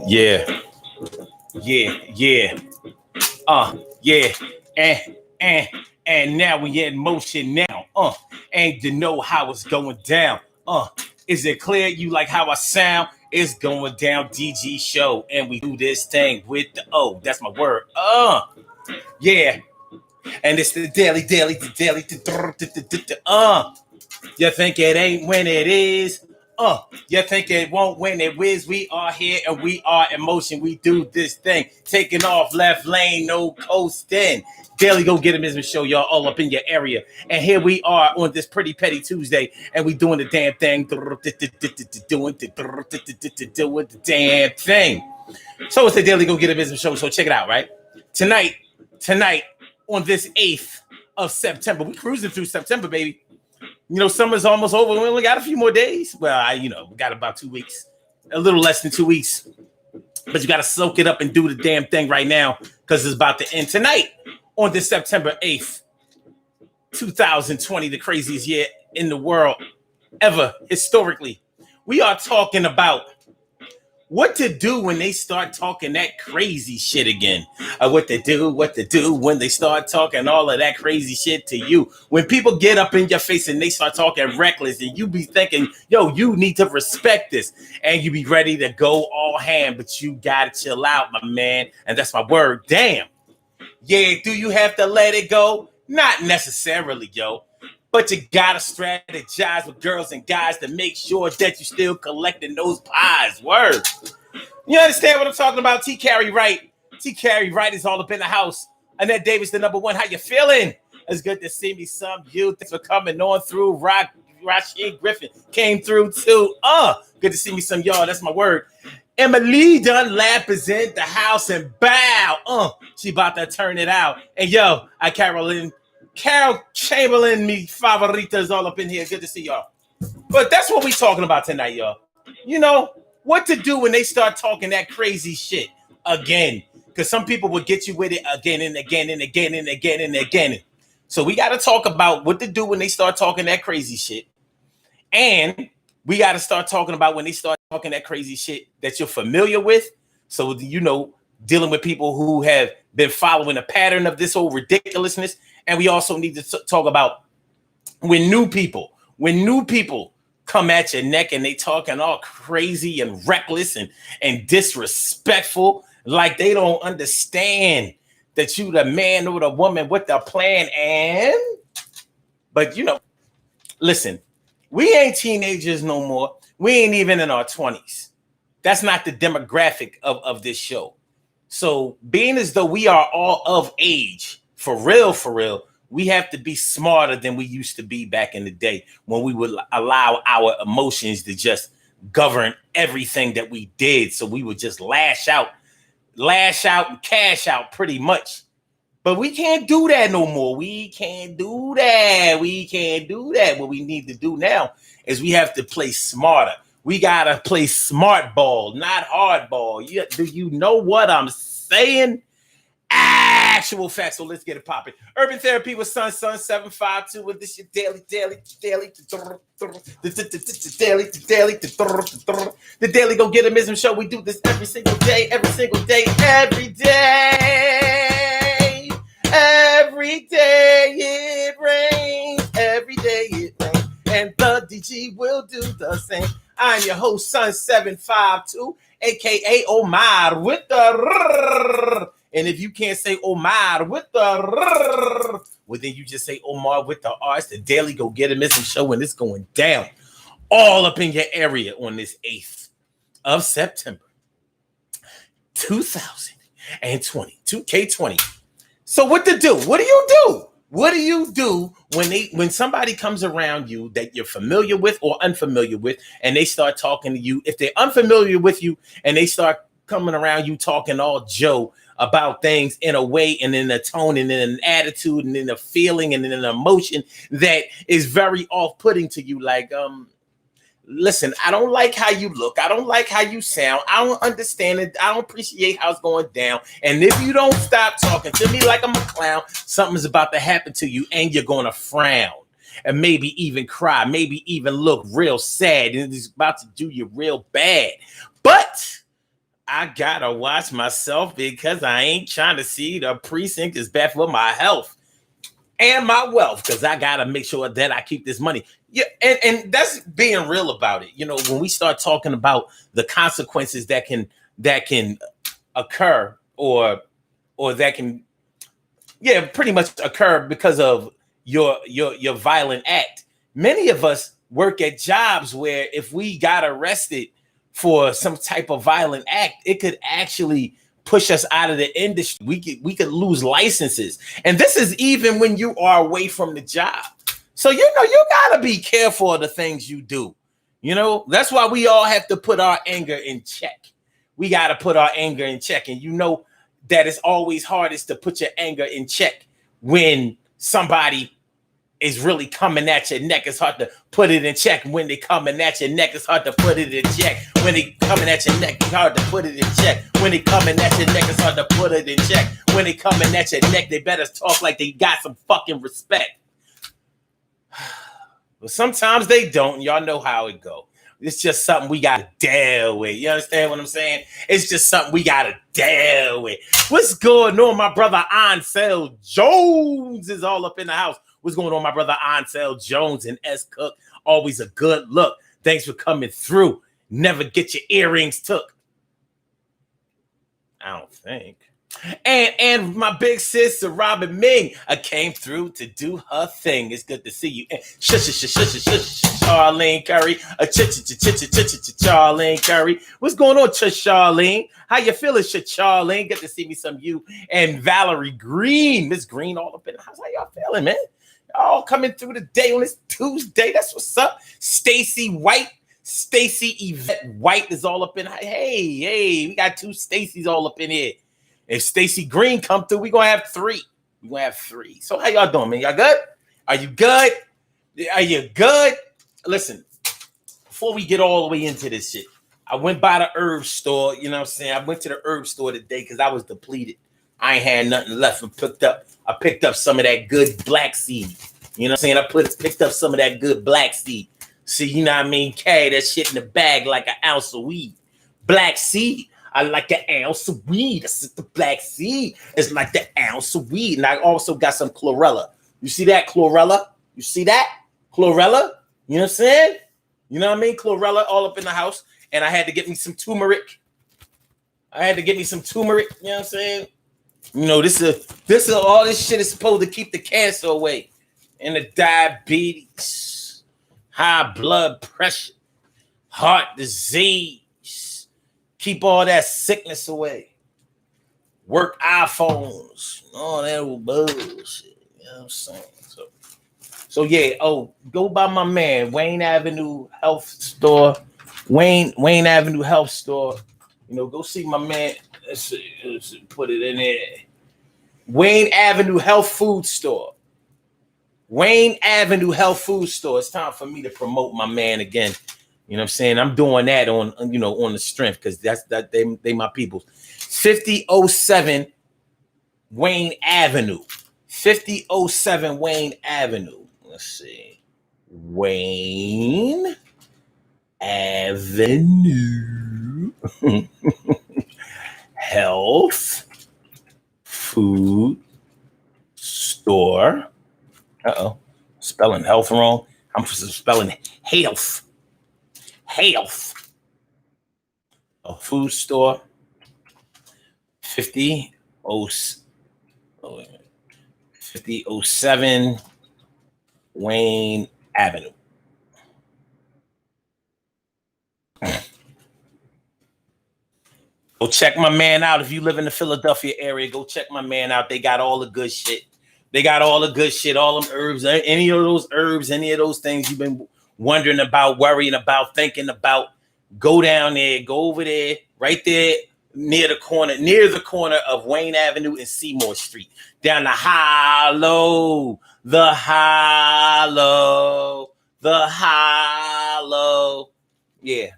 Yeah, yeah. Yeah. And and and now we in motion now. And to know how it's going down. Is it clear you like how I sound? It's going down DG show. And we do this thing with the O. That's my word. Yeah. And it's the daily. You think it ain't when it is? You think it won't when it is? We are here and we are in motion. We do this thing. Taking off left lane, no coasting. Daily Go Get 'Em is a show, y'all, all up in your area. And here we are on this pretty petty Tuesday, and we doing the damn thing. Doing the damn thing. So it's the Daily Go Get 'Em business show. So check it out, right? Tonight, on this 8th of September, we cruising through September, baby. You know, summer's almost over. We only got a few more days. Well, we got about 2 weeks, a little less than 2 weeks. But you got to soak it up and do the damn thing right now because it's about to end tonight on this September 8th, 2020, the craziest year in the world ever, historically. We are talking about what to do when they start talking that crazy shit again. What to do when they start talking all of that crazy shit to you. When people get up in your face and they start talking reckless and you be thinking, yo, you need to respect this. And you be ready to go all ham, but you gotta chill out, my man. And that's my word. Damn. Yeah, do you have to let it go? Not necessarily, yo. But you gotta strategize with girls and guys to make sure that you're still collecting those pies. Word. You understand what I'm talking about? T. Carey Wright. T. Carey Wright is all up in the house. Annette Davis, the number one. How you feeling? It's good to see me some you. Thanks for coming on through. Rashid Griffin came through too. Good to see me some y'all. That's my word. Emily Dunlap is in the house and bow. She about to turn it out. And yo, Carol Chamberlain, me favorita is all up in here. Good to see y'all. But that's what we talking about tonight, y'all. You know, what to do when they start talking that crazy shit again. Because some people will get you with it again and again and again and again and again. So we got to talk about what to do when they start talking that crazy shit. And we got to start talking about when they start talking that crazy shit that you're familiar with. So, dealing with people who have been following a pattern of this whole ridiculousness. And we also need to talk about when new people come at your neck and they talking all crazy and reckless and disrespectful, like they don't understand that you the man or the woman with the plan. But listen, we ain't teenagers no more. We ain't even in our 20s. That's not the demographic of this show. So being as though we are all of age, for real, we have to be smarter than we used to be back in the day when we would allow our emotions to just govern everything that we did. So we would just lash out and cash out pretty much. But we can't do that no more. We can't do that. What we need to do now is we have to play smarter. We got to play smart ball, not hard ball. Do you know what I'm saying? Actual facts. So let's get it popping. Urban Therapy with Sun 752 with this your daily. The Daily Go Get 'Em Ism show. We do this every single day. Every day it rains. Every day it rains. And the DG will do the same. I'm your host, Sun 752, aka Omar with the R. And if you can't say Omar with the R, well, then you just say Omar with the R. It's the Daily Go Get 'Em Ism show, and it's going down all up in your area on this 8th of September, 2020, 2K20. So what to do? What do you do? What do you do when somebody comes around you that you're familiar with or unfamiliar with, and they start talking to you? If they're unfamiliar with you and they start coming around you talking all Joe about things in a way and in a tone and in an attitude and in a feeling and in an emotion that is very off-putting to you, like, listen, I don't like how you look. I don't like how you sound. I don't understand it. I don't appreciate how it's going down. And if you don't stop talking to me like I'm a clown, something's about to happen to you and you're going to frown and maybe even cry, maybe even look real sad, and it's about to do you real bad. But I gotta watch myself because I ain't trying to see the precinct is bad for my health and my wealth because I gotta make sure that I keep this money. Yeah, and that's being real about it. You know, when we start talking about the consequences that can occur or that can pretty much occur because of your violent act. Many of us work at jobs where if we got arrested for some type of violent act, it could actually push us out of the industry. We could lose licenses. And this is even when you are away from the job. So you gotta be careful of the things you do. That's why we all have to put our anger in check. We gotta put our anger in check. And that it's always hardest to put your anger in check when somebody is really coming at your neck. It's hard to put it in check when they coming at your neck. It's hard to put it in check when they coming at your neck. It's hard to put it in check when they coming at your neck. It's hard to put it in check when they coming at your neck. They better talk like they got some fucking respect. But sometimes they don't. Y'all know how it go. It's just something we got to deal with. You understand what I'm saying? It's just something we got to deal with. What's going on? My brother Ansel Jones is all up in the house. What's going on, my brother Ansel Jones and S. Cook? Always a good look. Thanks for coming through. Never get your earrings took. I don't think. And my big sister Robin Ming came through to do her thing. It's good to see you. Charlene Curry, Charlene Curry. What's going on, Charlene? How you feeling, Charlene? Good to see me some you and Valerie Green. Miss Green all up in the house. How y'all feeling, man? Y'all coming through the day on this Tuesday. That's what's up. Stacy White. Stacy Yvette White is all up in. Hey, we got two Stacys all up in here. If Stacy Green come through, we're going to have three. We're going to have three. So how y'all doing, man? Y'all good? Are you good? Are you good? Listen, before we get all the way into this shit, I went by the herb store. You know what I'm saying? I went to the herb store today because I was depleted. I ain't had nothing left and I picked up some of that good black seed. You know what I'm saying? Picked up some of that good black seed. See, you know what I mean? Carry that shit in the bag like an ounce of weed. Black seed. I like an ounce of weed. That's the black seed. It's like the ounce of weed. And I also got some chlorella. You see that, chlorella? You see that? Chlorella? You know what I'm saying? You know what I mean? Chlorella all up in the house. And I had to get me some turmeric. You know what I'm saying? This is all this shit is supposed to keep the cancer away. And the diabetes, high blood pressure, heart disease. Keep all that sickness away. Work iPhones. All that old bullshit. You know what I'm saying? So yeah. Oh, go by my man, Wayne Avenue Health Store. Wayne Avenue Health Store. Go see my man. Let's see, put it in there. Wayne Avenue Health Food Store. Wayne Avenue Health Food Store. It's time for me to promote my man again. You know what I'm saying? I'm doing that on the strength because they my peoples. 5007 Wayne Avenue. 5007 Wayne Avenue. Let's see. Wayne Avenue Health Food Store. Spelling health wrong. I'm spelling health. A food store. 5007 Wayne Avenue. Go check my man out. If you live in the Philadelphia area, go check my man out. They got all the good shit. All them herbs, any of those herbs, any of those things you've been wondering about, worrying about, thinking about. Go down there, go over there, right there near the corner of Wayne Avenue and Seymour Street. Down the hollow. Yeah.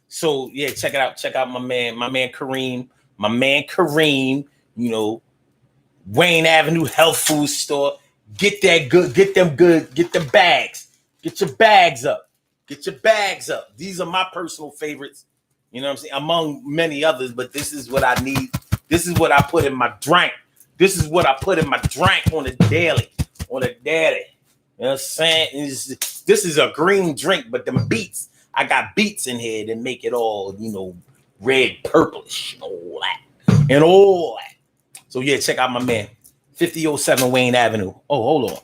So yeah, check it out. Check out my man Kareem. Wayne Avenue Health Food Store. Get them bags. Get your bags up. These are my personal favorites. You know what I'm saying? Among many others, but this is what I need. This is what I put in my drink. This is what I put in my drink on a daily, on a daddy. You know what I'm saying? This is a green drink, but them beets, I got beets in here that make it all, red, purplish, all that, and all that. So yeah, check out my man, 5007 Wayne Avenue. Oh, hold on.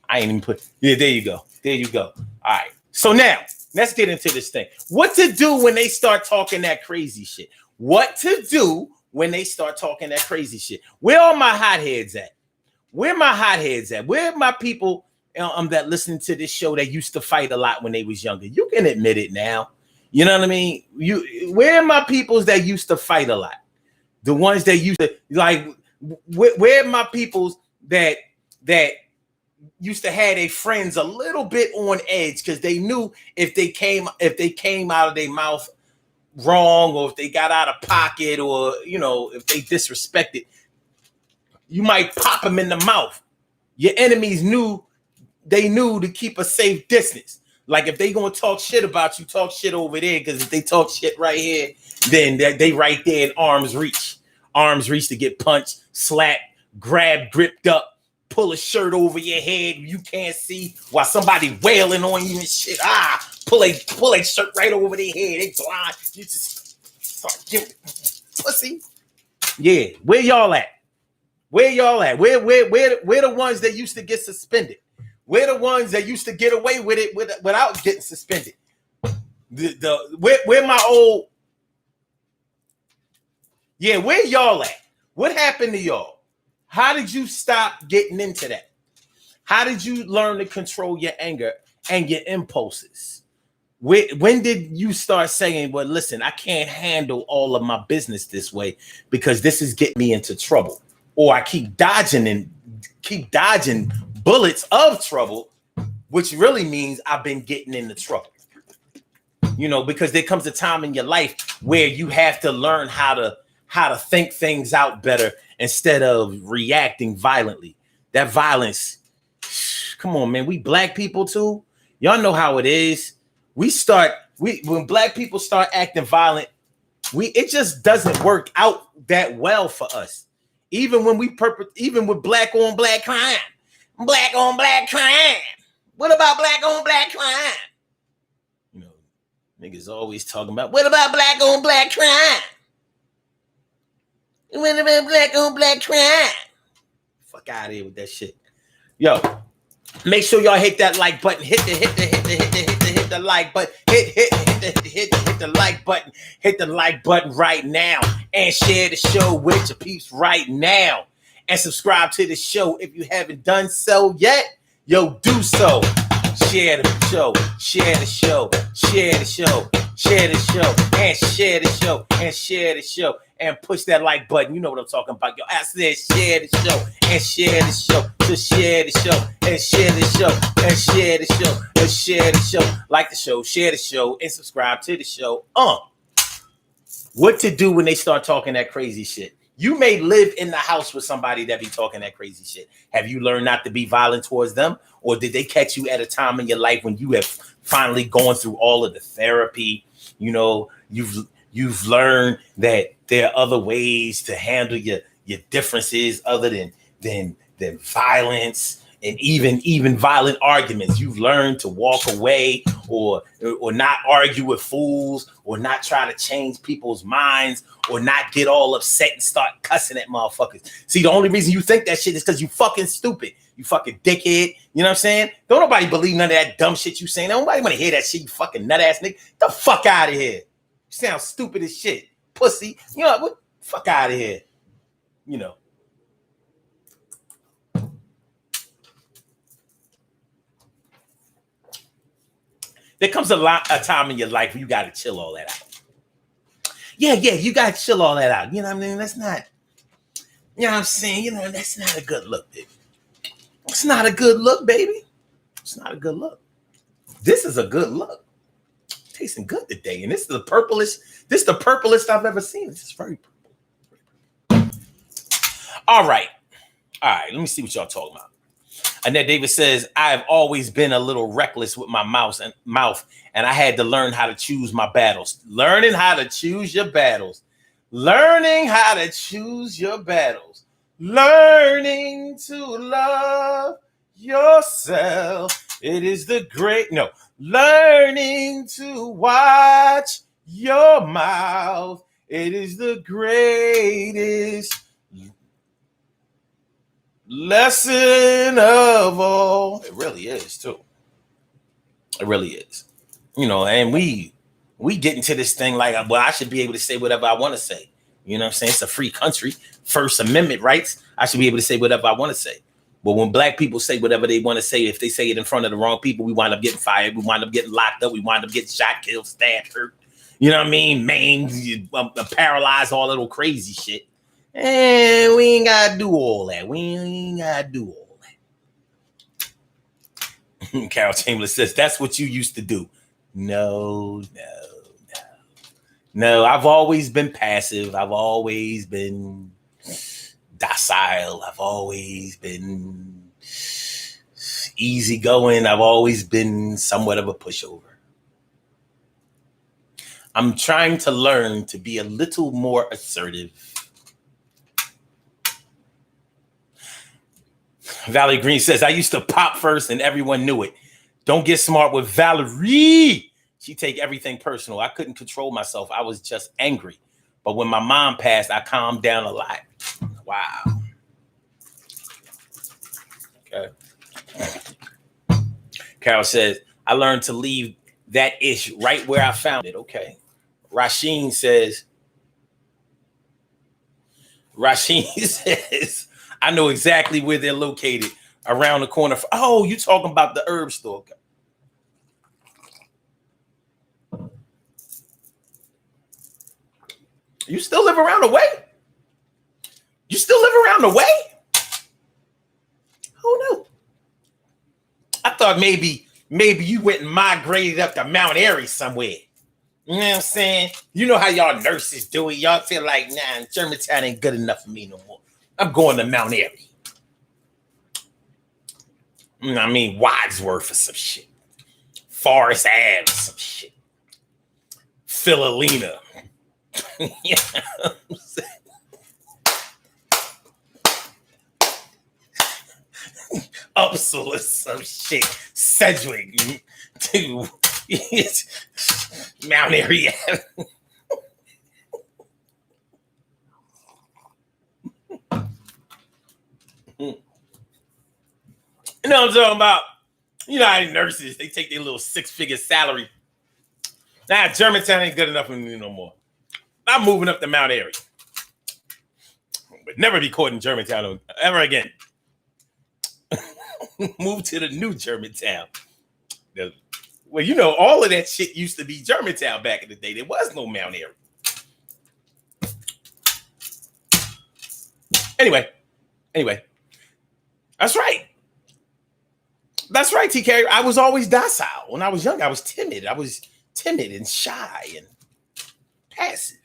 I ain't even put, yeah, there you go. There you go. All right. So now, let's get into this thing. What to do when they start talking that crazy shit? What to do when they start talking that crazy shit? Where are my hotheads at? Where my hotheads at? Where are my people that listen to this show that used to fight a lot when they was younger? You can admit it now. You know what I mean? Where are my peoples that used to fight a lot? The ones that used to, like, where are my peoples that used to have their friends a little bit on edge because they knew if they came out of their mouth wrong, or if they got out of pocket, or if they disrespected, you might pop them in the mouth. Your enemies knew to keep a safe distance. Like if they gonna talk shit about you, talk shit over there, because if they talk shit right here, then they right there in arm's reach to get punched, slapped, grabbed, gripped up, pull a shirt over your head you can't see while somebody wailing on you and shit. Pull a shirt right over their head. They blind. You just start giving pussy. Yeah, where y'all at? Where y'all at? Where the ones that used to get suspended? Where the ones that used to get away with it without getting suspended? Where my old, yeah, where y'all at? What happened to y'all? How did you stop getting into that? How did you learn to control your anger and your impulses? When did you start saying, well, listen, I can't handle all of my business this way because this is getting me into trouble? Or I keep dodging bullets of trouble, which really means I've been getting into trouble. Because there comes a time in your life where you have to learn how to think things out better instead of reacting violently. That violence, come on, man. We black people too. Y'all know how it is. When black people start acting violent, it just doesn't work out that well for us. Even with black on black crime. Black on black crime. What about black on black crime? Niggas always talking about, what about black on black crime? What about black on black crime? Fuck out of here with that shit. Yo, make sure y'all hit that like button. Hit the like button. Hit the like button. Hit the like button right now. And share the show with your peeps right now. And subscribe to the show if you haven't done so yet. Yo, do so. Share the show. Share the show. Share the show. Share the show. And share the show. And share the show. And push that like button. You know what I'm talking about. Yo, I said share the show. And share the show. So share the show. And share the show. And share the show. And share the show. Like the show. Share the show. And subscribe to the show. What to do when they start talking that crazy shit? You may live in the house with somebody that be talking that crazy shit. Have you learned not to be violent towards them? Or did they catch you at a time in your life when you have finally gone through all of the therapy? You've learned that there are other ways to handle your differences other than violence and even violent arguments. You've learned to walk away or not argue with fools or not try to change people's minds or not get all upset and start cussing at motherfuckers. See, the only reason you think that shit is because you fucking stupid. You fucking dickhead. You know what I'm saying? Don't nobody believe none of that dumb shit you saying. Nobody want to hear that shit, you fucking nut ass nigga. Get the fuck out of here. You sound stupid as shit. Pussy. You know what? Fuck out of here. There comes a time in your life where you got to chill all that out. Yeah, you got to chill all that out. You know what I mean? That's not, you know what I'm saying? That's not a good look, baby. It's not a good look, baby. It's not a good look. This is a good look. Tasting good today. And this is the purplest. This is the purplest I've ever seen. This is very purple. All right. Let me see what y'all talking about. Annette Davis says, I've always been a little reckless with my mouth, and I had to learn how to choose my battles. Learning how to choose your battles. Learning how to choose your battles. Learning to love yourself. It is the great, no. Learning to watch your mouth. It is the greatest lesson of all. It really is too. It really is. You know, and we get into this thing like, well, I should be able to say whatever I want to say. You know what I'm saying? It's a free country. First Amendment rights. I should be able to say whatever I want to say. But when black people say whatever they want to say, if they say it in front of the wrong people, we wind up getting fired. We wind up getting locked up. We wind up getting shot, killed, stabbed, hurt. You know what I mean? Maimed, paralyzed, all that little crazy shit. And we ain't got to do all that. We ain't got to do all that. Carol Chamberlain says, that's what you used to do. No. I've always been passive. I've always been docile. I've always been easygoing. I've always been somewhat of a pushover. I'm trying to learn to be a little more assertive. Valerie Green says, I used to pop first and everyone knew it. Don't get smart with Valerie. She take everything personal. I couldn't control myself. I was just angry. But when my mom passed, I calmed down a lot. Wow. Okay. Carol says, I learned to leave that ish right where I found it. Okay. Rasheen says, I know exactly where they're located, around the corner. Oh, you talking about the herb store. You still live around the way? You still live around the way? Who knew? I thought maybe you went and migrated up to Mount Airy somewhere. You know what I'm saying? You know how y'all nurses do it. Y'all feel like, nah, Germantown ain't good enough for me no more. I'm going to Mount Airy. I mean, Wadsworth or some shit. Forest Ave or some shit. Philolina. Yeah. Upsall or some shit. Sedgwick to Mount Airy. You know what I'm talking about? You know how nurses, they take their little 6-figure salary. Nah, Germantown ain't good enough for me no more. I'm moving up to Mount Airy. But never be caught in Germantown ever again. Move to the new Germantown. Well, you know, all of that shit used to be Germantown back in the day. There was no Mount Airy. Anyway. That's right. That's right, TK. I was always docile. When I was young, I was timid. I was timid and shy and passive.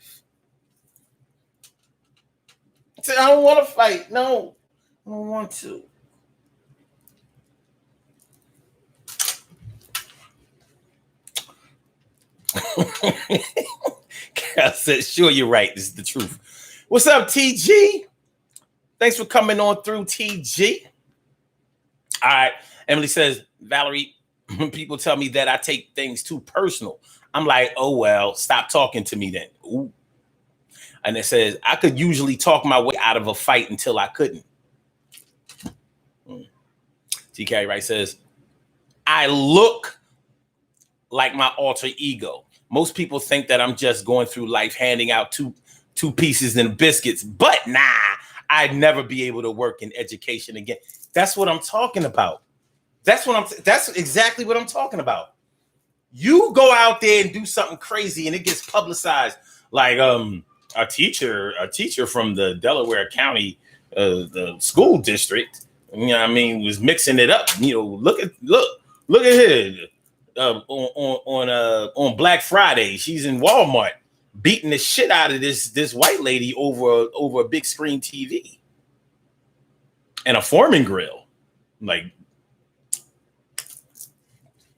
I said, I don't want to fight. No, I don't want to. Carol said, sure, you're right. This is the truth. What's up, TG? Thanks for coming on through, TG. All right. Emily says, Valerie, people tell me that I take things too personal. I'm like, oh, well, stop talking to me then. Ooh. And it says, I could usually talk my way out of a fight until I couldn't. TK Wright says, I look like my alter ego. Most people think that I'm just going through life handing out two pieces and biscuits, but nah, I'd never be able to work in education again. That's what I'm talking about. That's exactly what I'm talking about. You go out there and do something crazy and it gets publicized. Like a teacher from the Delaware County the school district, you know what I mean, was mixing it up. You know, look at here. On Black Friday, she's in Walmart beating the shit out of this white lady over a big screen TV and a Foreman grill. Like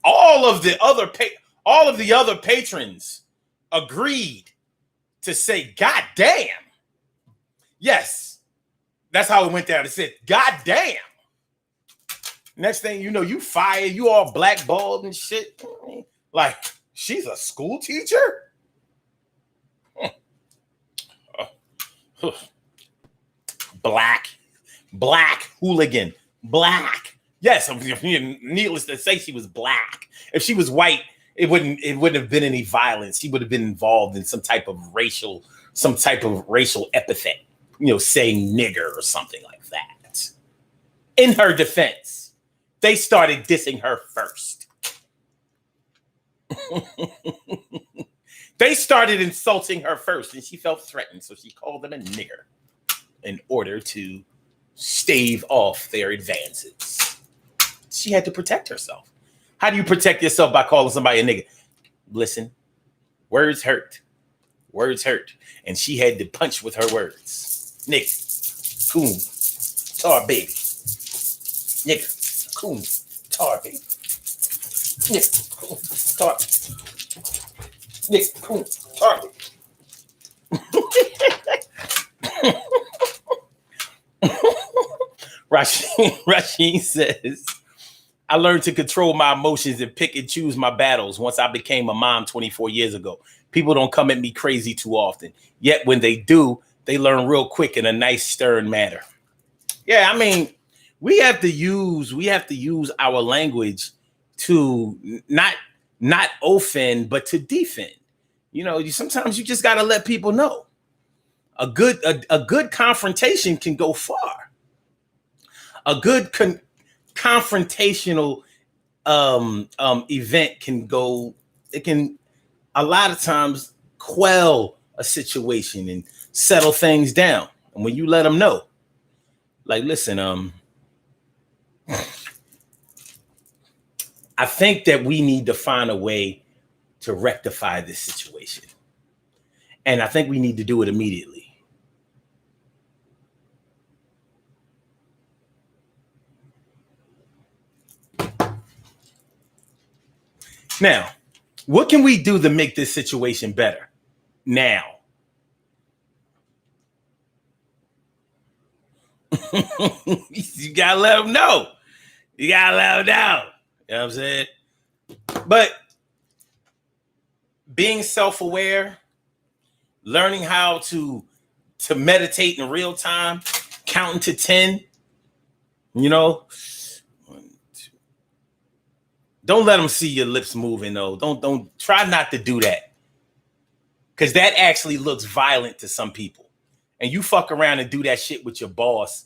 all of the other patrons agreed to say, "God damn." Yes, that's how it went down. It said, "God damn." Next thing you know, you fired. You all blackballed and shit. Like, she's a school teacher? Black hooligan. Black. Yes, needless to say, she was black. If she was white, it wouldn't have been any violence. She would have been involved in some type of racial epithet, saying nigger or something like that. In her defense, they started dissing her first. They started insulting her first, and she felt threatened, so she called them a nigger in order to stave off their advances. She had to protect herself. How do you protect yourself? By calling somebody a nigger? Listen, words hurt. Words hurt. And she had to punch with her words. Nigga, coon, tar baby. Nigga, coon, tar baby. Nigga, coon, tar baby. Nigga, coon, tar baby. Rasheen says, I learned to control my emotions and pick and choose my battles once I became a mom 24 years ago. People don't come at me crazy too often. Yet when they do, they learn real quick in a nice, stern manner. Yeah, I mean, we have to use our language to not offend, but to defend. Sometimes you just got to let people know. A good confrontation can go far. A good confrontational event can go. It can a lot of times quell a situation and settle things down. And when you let them know, like, listen, I think that we need to find a way to rectify this situation, and I think we need to do it immediately. Now, what can we do to make this situation better? Now. You gotta let them know. You gotta let them know. You know what I'm saying? But being self-aware, learning how to meditate in real time, counting to 10, 1, 2. Don't let them see your lips moving, though. Don't try not to do that, because that actually looks violent to some people. And you fuck around and do that shit with your boss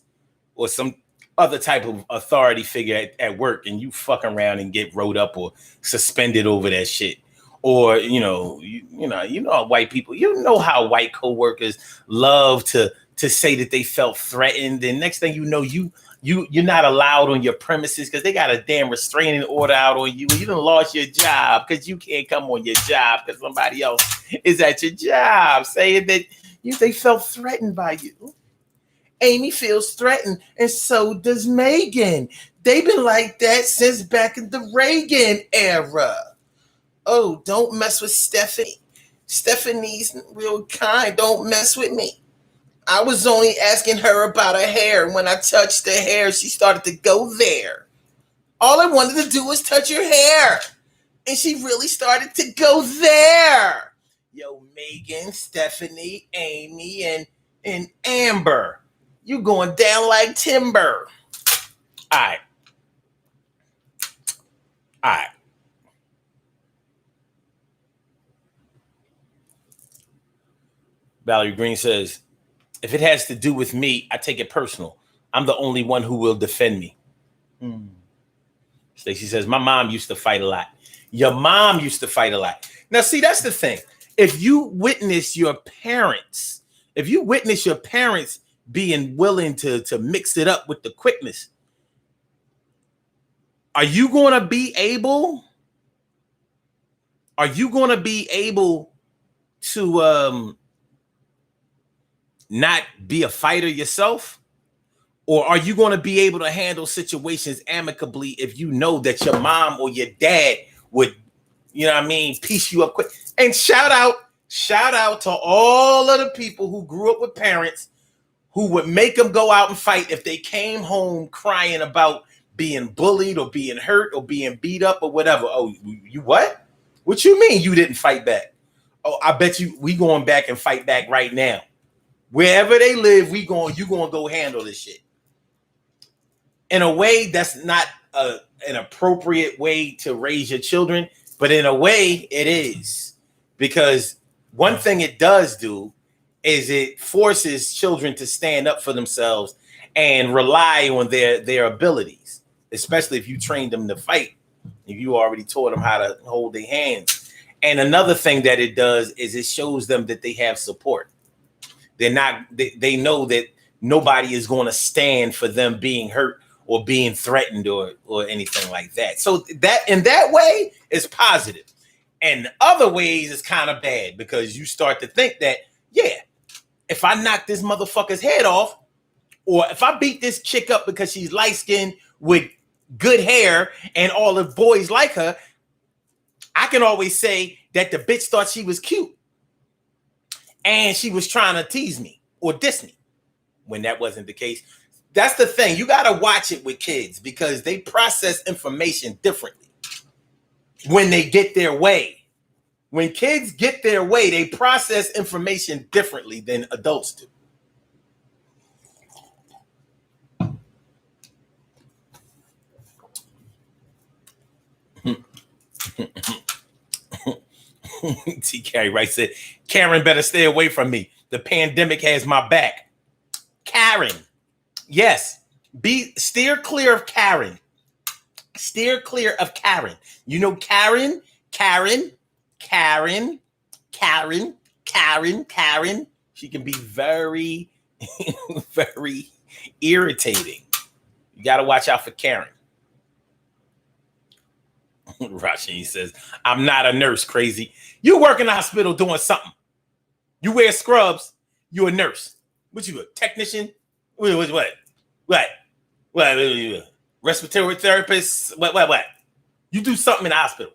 or some other type of authority figure at work, and you fuck around and get wrote up or suspended over that shit. Or white people. How white coworkers love to say that they felt threatened, and next thing you know, you're not allowed on your premises because they got a damn restraining order out on you. You done lost your job because you can't come on your job because somebody else is at your job saying that they felt threatened by you. Amy feels threatened, and so does Megan. They've been like that since back in the Reagan era. Oh, don't mess with Stephanie. Stephanie's real kind. Don't mess with me. I was only asking her about her hair. When I touched her hair, she started to go there. All I wanted to do was touch her hair. And she really started to go there. Yo, Megan, Stephanie, Amy, and Amber. You going down like timber. All right. Valerie Green says, if it has to do with me, I take it personal. I'm the only one who will defend me. Stacey says, my mom used to fight a lot. Your mom used to fight a lot. Now, see, that's the thing. If you witness your parents being willing to mix it up with the quickness, are you going to be able to not be a fighter yourself? Or are you going to be able to handle situations amicably if you know that your mom or your dad would, you know what I mean, piece you up quick? And shout out to all of the people who grew up with parents who would make them go out and fight if they came home crying about being bullied or being hurt or being beat up or whatever. Oh, you what? What you mean you didn't fight back? Oh, I bet you we going back and fight back right now. Wherever they live, you going to go handle this shit. In a way, that's not an appropriate way to raise your children, but in a way, it is. Because one thing it does do is it forces children to stand up for themselves and rely on their abilities, especially if you trained them to fight, if you already taught them how to hold their hands. And another thing that it does is it shows them that they have support. They know that nobody is going to stand for them being hurt or being threatened or anything like that. So that in that way is positive. And other ways is kind of bad because you start to think that, yeah, if I knock this motherfucker's head off, or if I beat this chick up because she's light-skinned with good hair and all the boys like her, I can always say that the bitch thought she was cute and she was trying to tease me or diss me when that wasn't the case. That's the thing. You got to watch it with kids because they process information differently when they get their way. When kids get their way, they process information differently than adults do. T. Carey Wright said, Karen better stay away from me. The pandemic has my back. Karen. Yes. Steer clear of Karen. Steer clear of Karen. You know Karen. She can be very, very irritating. You got to watch out for Karen. Rasheen says, I'm not a nurse, crazy. You work in the hospital doing something. You wear scrubs. You a nurse. What you a technician? What? Respiratory therapist? What? You do something in the hospital.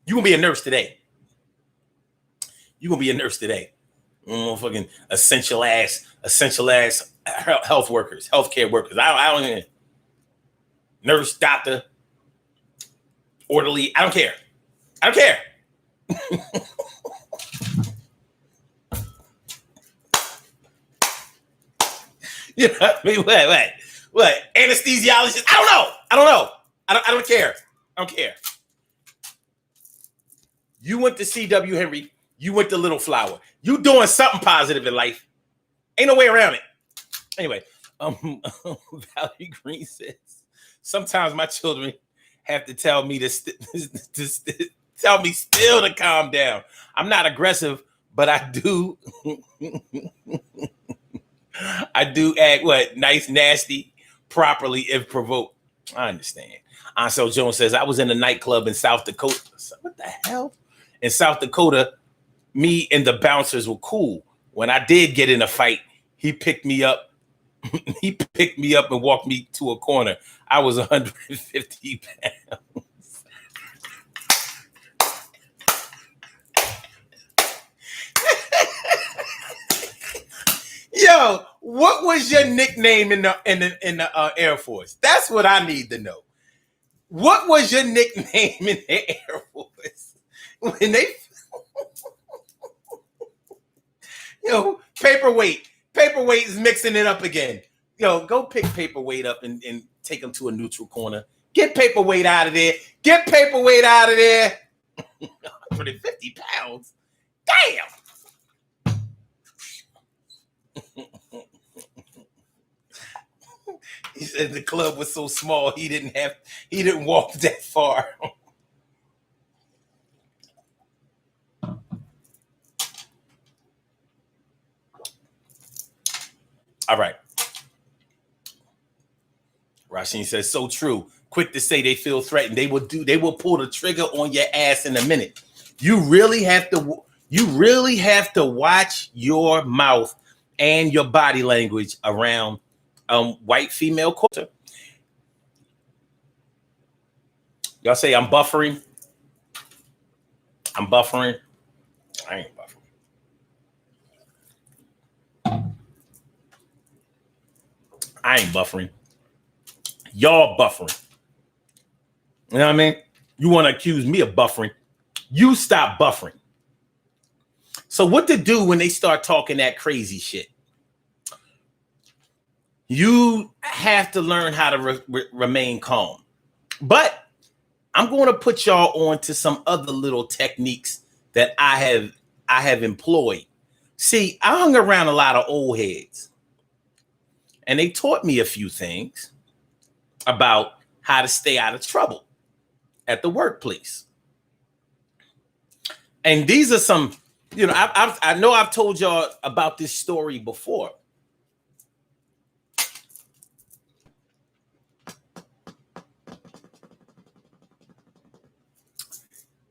You gonna be a nurse today. Fucking essential ass health workers, healthcare workers. I don't even nurse, doctor, orderly. I don't care. You know what I mean? What? Anesthesiologist? I don't know. I don't care. You went to C.W. Henry. You went to Little Flower. You doing something positive in life. Ain't no way around it. Anyway, Valerie Green says, sometimes my children have to tell me tell me still to calm down. I'm not aggressive, but I do. I do act nice, nasty, properly if provoked. I understand. Ansel Jones says, I was in a nightclub in South Dakota. What the hell? In South Dakota, me and the bouncers were cool. When I did get in a fight, he picked me up. He picked me up and walked me to a corner. I was 150 pounds. Yo, what was your nickname in the Air Force? That's what I need to know. What was your nickname in the Air Force? When they Yo, Paperweight is mixing it up again. Yo, go pick Paperweight up and take him to a neutral corner. Get Paperweight out of there. 150 pounds. Damn. He said the club was so small he didn't walk that far. All right. Rasheen says, so true. Quick to say they feel threatened. They will pull the trigger on your ass in a minute. You really have to watch your mouth and your body language around white female culture. Y'all say I'm buffering. I'm buffering. I ain't buffering. I ain't buffering. Y'all buffering. You know what I mean? You want to accuse me of buffering. You stop buffering. So what to do when they start talking that crazy shit? You have to learn how to remain calm. But I'm going to put y'all on to some other little techniques that I have employed. See, I hung around a lot of old heads, and they taught me a few things about how to stay out of trouble at the workplace. And these are some, you know, I know I've told y'all about this story before.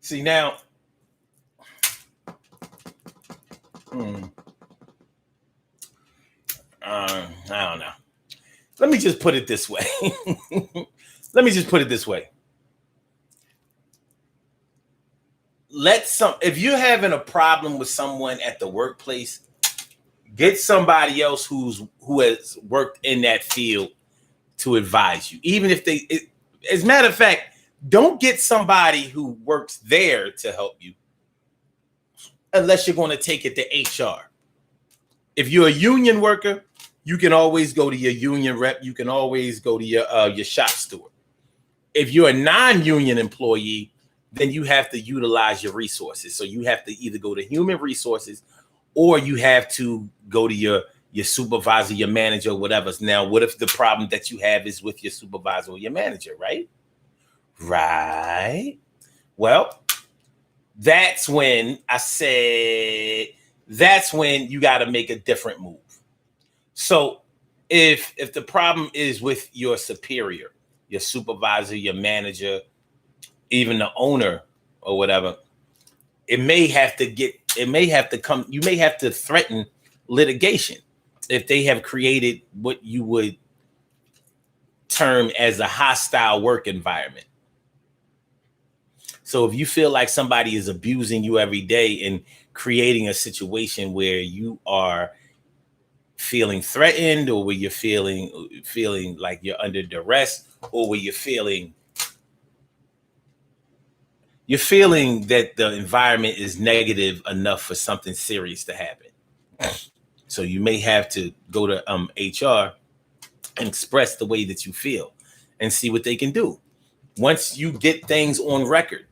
See now, I don't know. Let me just put it this way. If you're having a problem with someone at the workplace, get somebody else who has worked in that field to advise you. Even if as a matter of fact, don't get somebody who works there to help you unless you're going to take it to HR. If you're a union worker, you can always go to your union rep. You can always go to your shop steward. If you're a non-union employee, then you have to utilize your resources. So you have to either go to human resources or you have to go to your supervisor, your manager, whatever. Now, what if the problem that you have is with your supervisor or your manager, right? Right. Well, that's when you got to make a different move. So if the problem is with your superior, your supervisor, your manager, even the owner or whatever, you may have to threaten litigation if they have created what you would term as a hostile work environment. So if you feel like somebody is abusing you every day and creating a situation where you are feeling threatened, or where you're feeling like you're under duress, or where you're feeling that the environment is negative enough for something serious to happen. So you may have to go to HR and express the way that you feel and see what they can do. Once you get things on record,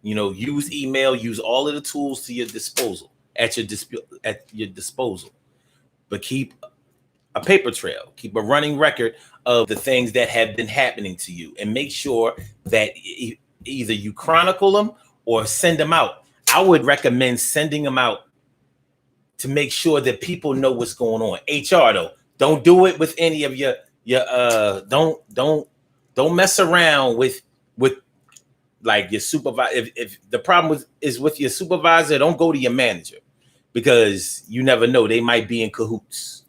use email, use all of the tools to your disposal, at your disposal. But keep a paper trail, keep a running record of the things that have been happening to you, and make sure that either you chronicle them or send them out. I would recommend sending them out to make sure that people know what's going on. HR though, don't do it with any of your don't mess around with like your supervisor. If the problem is with your supervisor, don't go to your manager, because you never know, they might be in cahoots.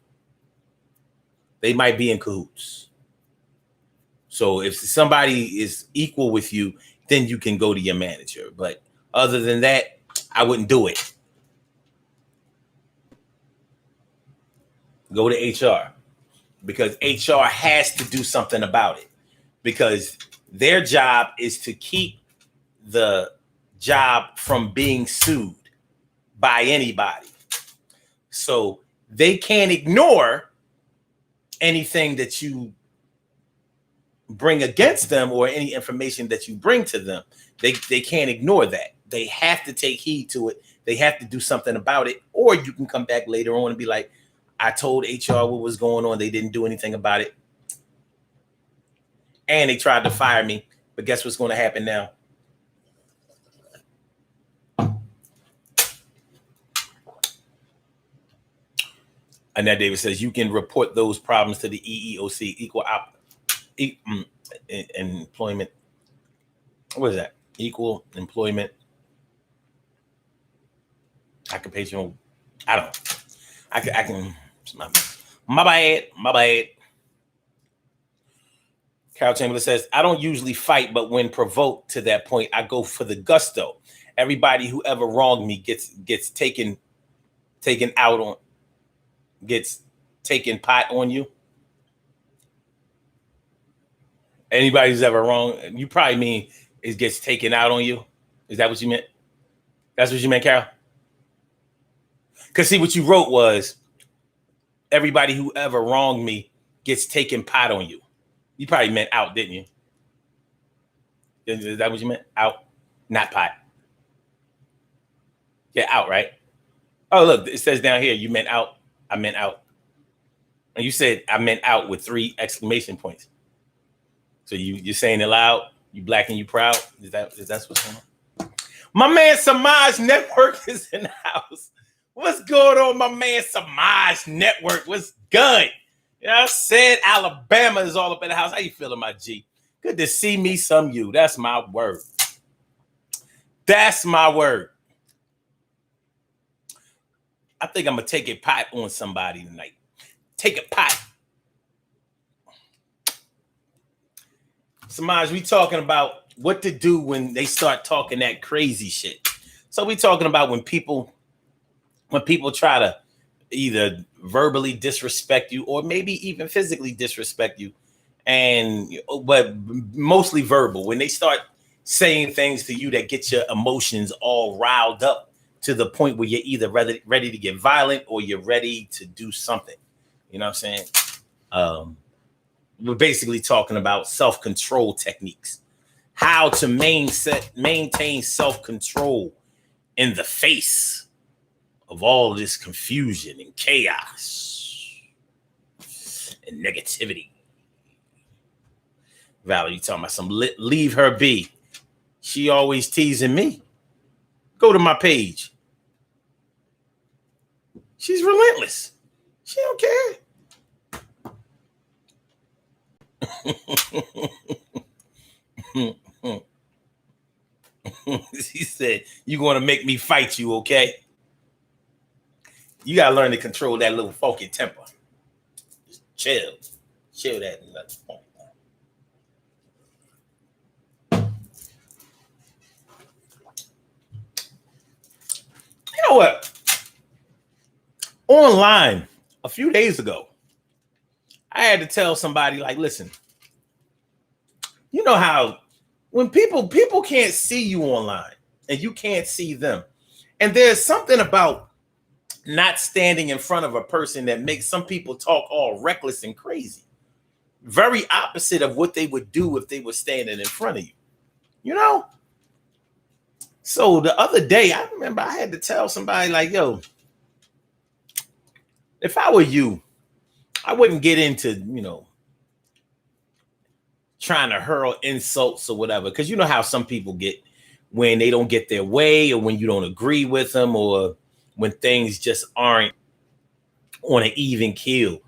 So if somebody is equal with you, then you can go to your manager. But other than that, I wouldn't do it. Go to HR, because HR has to do something about it, because their job is to keep the job from being sued by anybody. So they can't ignore anything that you bring against them or any information that you bring to them. They can't ignore that. They have to take heed to it. They have to do something about it. Or you can come back later on and be like, I told HR what was going on. They didn't do anything about it. And they tried to fire me. But guess what's going to happen now? Annette Davis says you can report those problems to the EEOC, employment. What is that? Equal employment occupational. I don't know. I can My bad. My bad. Carol Chamberlain says, I don't usually fight, but when provoked to that point, I go for the gusto. Everybody who ever wronged me gets taken out on, gets taken pot on you. Anybody who's ever wrong, you probably mean it gets taken out on you. Is that what you meant? That's what you meant, Carol? Because see, what you wrote was, everybody who ever wronged me gets taken pot on you. You probably meant out, didn't you? Is that what you meant? Out, not pot. Yeah, out, right? Oh, look, it says down here, you meant out. I meant out. And you said I meant out with 3 exclamation points. So you're saying it loud. You black and you proud. Is that what's going on? My man Samaj Network is in the house. What's going on, my man Samaj Network? What's good? You know, I said Alabama is all up in the house. How you feeling, my G? Good to see me some you. That's my word. That's my word. I think I'm going to take a pot on somebody tonight. Take a pot. Samaj, we talking about what to do when they start talking that crazy shit. So we talking about when people try to either verbally disrespect you or maybe even physically disrespect you, but mostly verbal. When they start saying things to you that get your emotions all riled up to the point where you're either ready to get violent or you're ready to do something. You know what I'm saying? We're basically talking about self-control techniques, how to maintain self-control in the face of all this confusion and chaos and negativity. Valerie, you talking about some leave her be. She always teasing me. Go to my page. She's relentless. She don't care. She said, you're going to make me fight you, okay? You got to learn to control that little funky temper. Just chill. Chill that. You know what? Online, a few days ago, I had to tell somebody, like, listen, you know how when people can't see you online and you can't see them. And there's something about not standing in front of a person that makes some people talk all reckless and crazy. Very opposite of what they would do if they were standing in front of you. You know? So the other day, I remember I had to tell somebody, like, yo, if I were you, I wouldn't get into, trying to hurl insults or whatever. Because you know how some people get when they don't get their way or when you don't agree with them or when things just aren't on an even keel.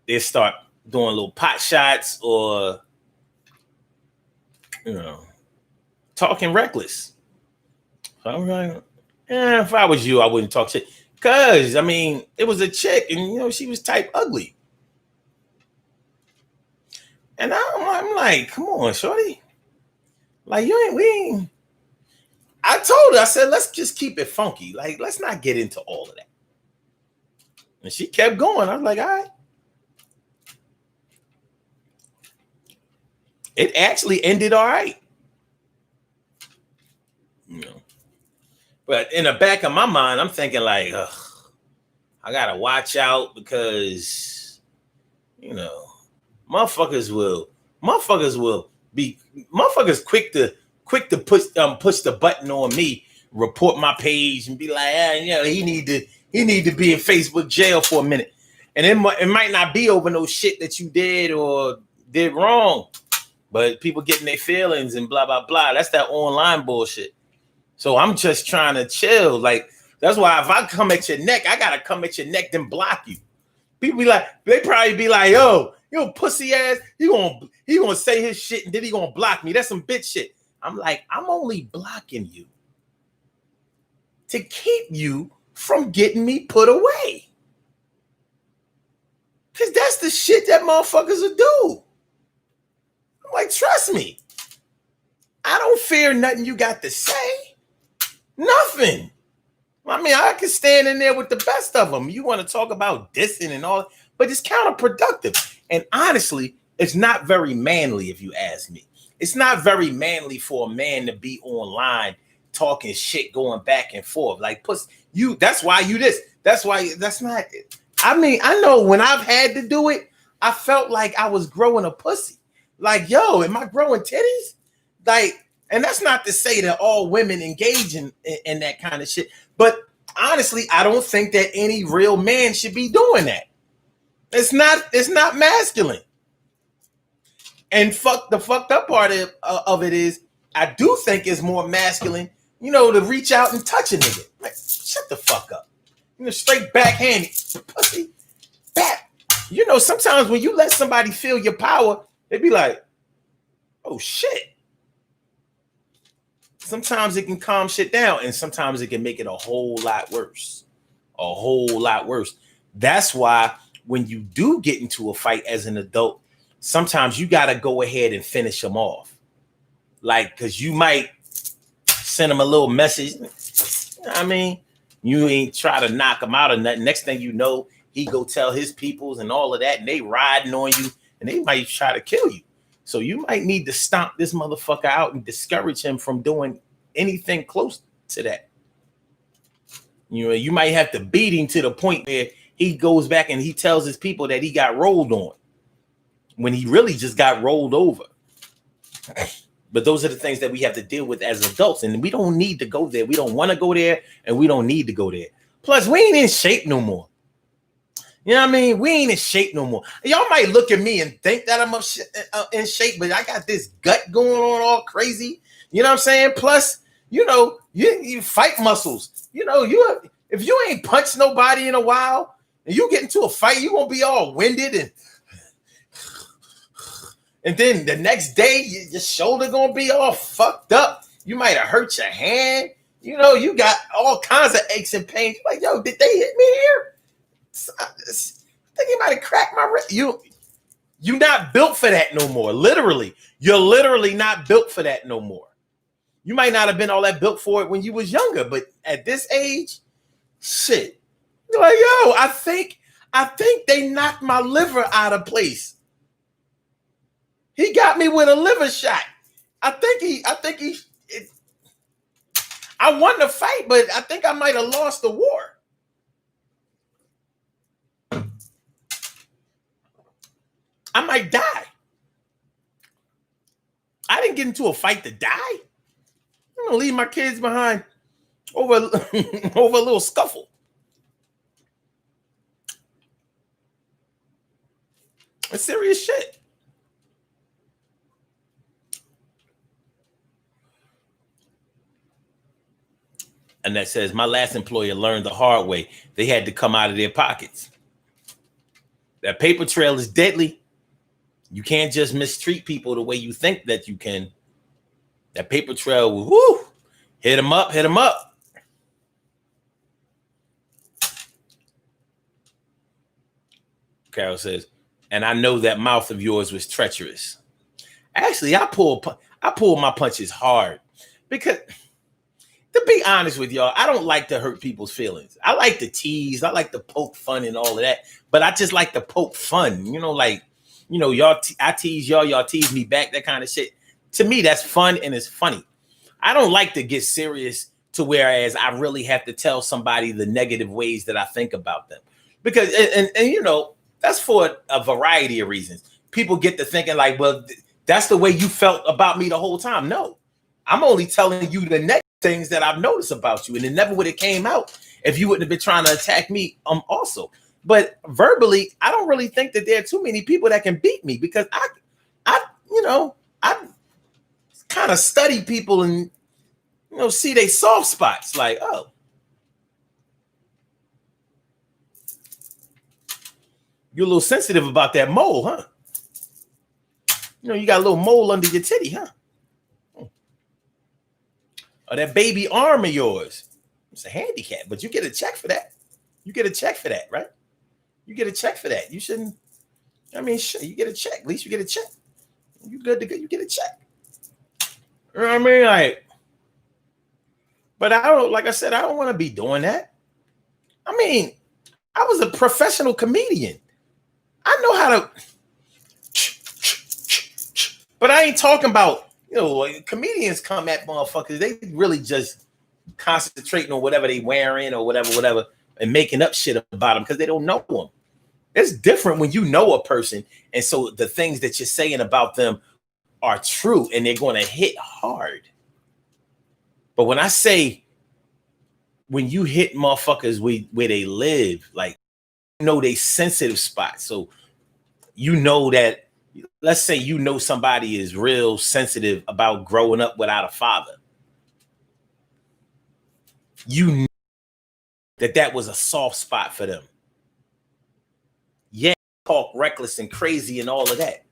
They start doing little pot shots or, talking reckless. So I'm like, if I was you, I wouldn't talk shit. Because, it was a chick and, she was type ugly. And I'm like, come on, shorty. Like, I told her, I said, let's just keep it funky. Like, let's not get into all of that. And she kept going. I was like, all right. It actually ended all right. But in the back of my mind, I'm thinking like, ugh, I gotta watch out because, motherfuckers will be quick to push the button on me, report my page, and be like, he need to be in Facebook jail for a minute, and it might not be over no shit that you did or did wrong, but people getting their feelings and blah blah blah. That's that online bullshit. So I'm just trying to chill. Like, that's why if I come at your neck, I gotta come at your neck then block you. People be like, they probably be like, yo, pussy ass, he gonna say his shit and then he gonna block me. That's some bitch shit. I'm like, I'm only blocking you to keep you from getting me put away. shit that motherfuckers will do. I'm like, trust me. I don't fear nothing you got to say. Nothing. I mean, I can stand in there with the best of them. You want to talk about dissing and all, but it's counterproductive. And honestly, it's not very manly, if you ask me. It's not very manly for a man to be online talking shit, going back and forth. Like, you, that's why you this. That's why, that's not, I mean, I know when I've had to do it, I felt like I was growing a pussy. Like, yo, am I growing titties? Like, and that's not to say that all women engage in that kind of shit. But honestly, I don't think that any real man should be doing that. It's not masculine. And the fucked up part of it is, I do think it's more masculine, to reach out and touch a nigga. Like, shut the fuck up. Straight backhand, pussy, back. Sometimes when you let somebody feel your power, they be like, oh shit. Sometimes it can calm shit down, and sometimes it can make it a whole lot worse. A whole lot worse. That's why when you do get into a fight as an adult, sometimes you got to go ahead and finish them off. Like, because you might send them a little message. I mean, you ain't try to knock him out or nothing. Next thing you know, he go tell his peoples and all of that, and they riding on you, and they might try to kill you. So you might need to stomp this motherfucker out and discourage him from doing anything close to that. You might have to beat him to the point where he goes back and he tells his people that he got rolled on when he really just got rolled over. But those are the things that we have to deal with as adults, and we don't need to go there. We don't want to go there, and we don't need to go there. Plus, we ain't in shape no more. You know what I mean? We ain't in shape no more. Y'all might look at me and think that I'm in shape, but I got this gut going on all crazy. You know what I'm saying? Plus, you fight muscles. If you ain't punched nobody in a while and you get into a fight, you won't be all winded and then the next day your shoulder gonna be all fucked up. You might have hurt your hand. You got all kinds of aches and pains. You're like, yo, did they hit me here? I think he might have cracked my wrist. You not built for that no more. Literally, you're literally not built for that no more. You might not have been all that built for it when you was younger, but at this age, shit. You're like, yo, I think they knocked my liver out of place. He got me with a liver shot. I won the fight, but I think I might have lost the war. I might die. I didn't get into a fight to die. I'm gonna leave my kids behind over a little scuffle. It's serious shit. And that says, my last employer learned the hard way. They had to come out of their pockets. That paper trail is deadly. You can't just mistreat people the way you think that you can. That paper trail, whoo, hit them up. Carol says, and I know that mouth of yours was treacherous. Actually, I pull my punches hard because, to be honest with y'all, I don't like to hurt people's feelings. I like to tease. I like to poke fun and all of that. But I just like to poke fun. Y'all, I tease y'all tease me back, that kind of shit. To me, that's fun and it's funny. I don't like to get serious to whereas I really have to tell somebody the negative ways that I think about them. Because, and that's for a variety of reasons. People get to thinking like, well, that's the way you felt about me the whole time. No, I'm only telling you the negative things that I've noticed about you, and it never would have came out if you wouldn't have been trying to attack me also. But verbally, I don't really think that there are too many people that can beat me because I kind of study people and see they soft spots. Like, oh, you're a little sensitive about that mole, huh? You got a little mole under your titty, huh? Or that baby arm of yours. It's a handicap, but you get a check for that. You get a check for that, right? You get a check for that. You shouldn't I mean, shit, you get a check. At least you get a check. You good to go. You get a check. You know what I mean? Like, but I don't, like I said, I don't want to be doing that. I mean, I was a professional comedian. I know how to, but I ain't talking about, like, comedians come at motherfuckers. They really just concentrating on whatever they wearing or whatever, and making up shit about them because they don't know them. It's different when you know a person, and so the things that you're saying about them are true and they're going to hit hard. But when I say, when you hit motherfuckers where they live, like, they sensitive spots. So that, let's say somebody is real sensitive about growing up without a father. You know that was a soft spot for them. Yeah, talk reckless and crazy and all of that.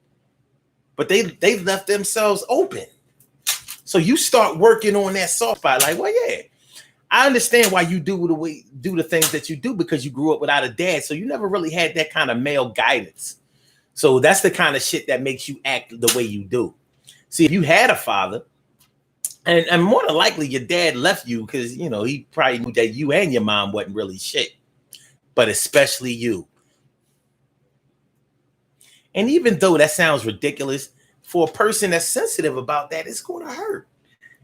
But they left themselves open. So you start working on that soft spot. Like, well, yeah, I understand why you do the things that you do, because you grew up without a dad. So you never really had that kind of male guidance. So that's the kind of shit that makes you act the way you do. See, if you had a father, and more than likely your dad left you because, he probably knew that you and your mom wasn't really shit, but especially you. And even though that sounds ridiculous, for a person that's sensitive about that, it's going to hurt.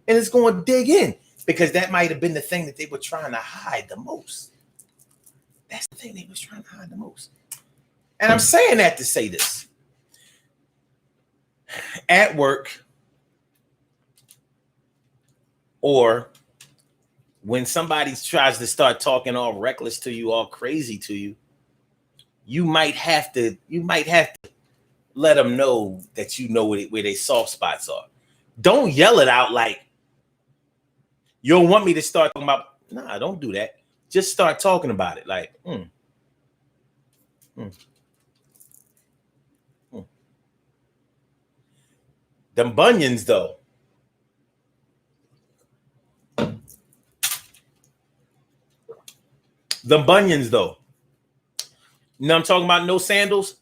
And it's going to dig in, because that might have been the thing that they were trying to hide the most. That's the thing they was trying to hide the most. And I'm saying that to say this. At work, or when somebody tries to start talking all reckless to you, all crazy to you, you might have to let them know that you know where their soft spots are. Don't yell it out like, you don't want me to start talking about, nah, don't do that. Just start talking about it. Like, Them bunions, though. You know what I'm talking about? No sandals,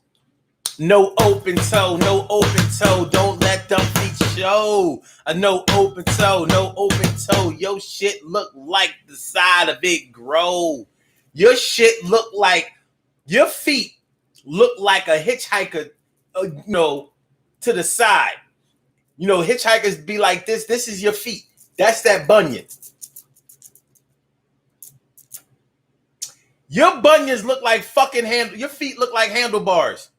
no open toe. Don't let them feet show. No open toe. Your shit look like the side of it grow. Your shit look like, your feet look like a hitchhiker, to the side. Hitchhikers be like this. This is your feet. That's that bunion. Your bunions look like fucking your feet look like handlebars.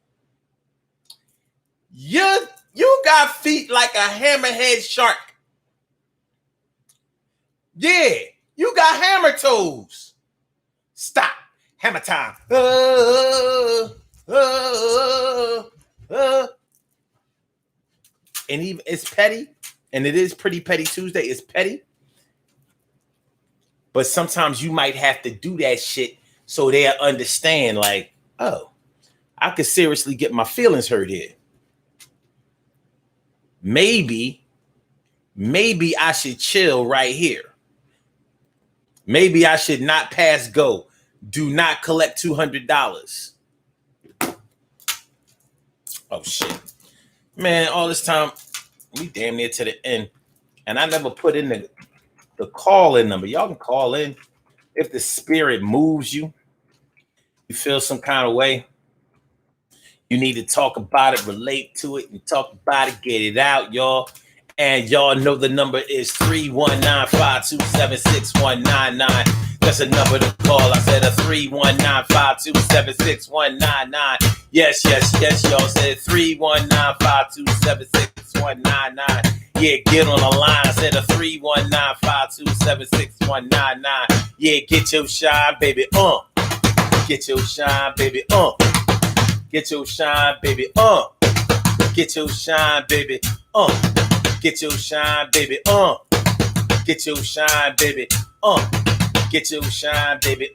You got feet like a hammerhead shark. Yeah, you got hammer toes. Stop. Hammer time. And even it's petty, and it is Pretty Petty Tuesday. It's petty. But sometimes you might have to do that shit so they'll understand, like, oh, I could seriously get my feelings hurt here. Maybe I should chill right here. Maybe I should not pass go. Do not collect $200. Oh, shit. Man, all this time, we damn near to the end. And I never put in the call-in number. Y'all can call in if the spirit moves you. You feel some kind of way. You need to talk about it, relate to it, and talk about it, get it out, y'all. And y'all know the number is 319-527-6199. That's a number to call. I said a 319-527-6199. Yes, y'all said 319-527-6199. Yeah, get on the line. I said a 319-527-6199. Yeah, get your shine, baby. Get your shine, baby. Get your shine, baby. Get your shine, baby. Get your shine, baby. Get your shine, baby. Get your shine, baby.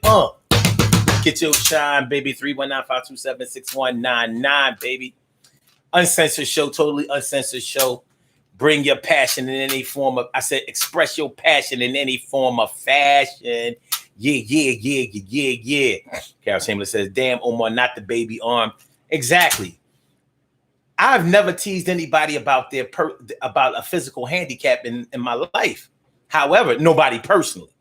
Get your shine, baby. 319-527-6199, baby. Uncensored show, totally uncensored show. Bring your passion in any form of, I said, express your passion in any form of fashion. Yeah. Carol Chamberlain says, damn, Omar, not the baby arm. Exactly. I've never teased anybody about about a physical handicap in my life. However, nobody personally.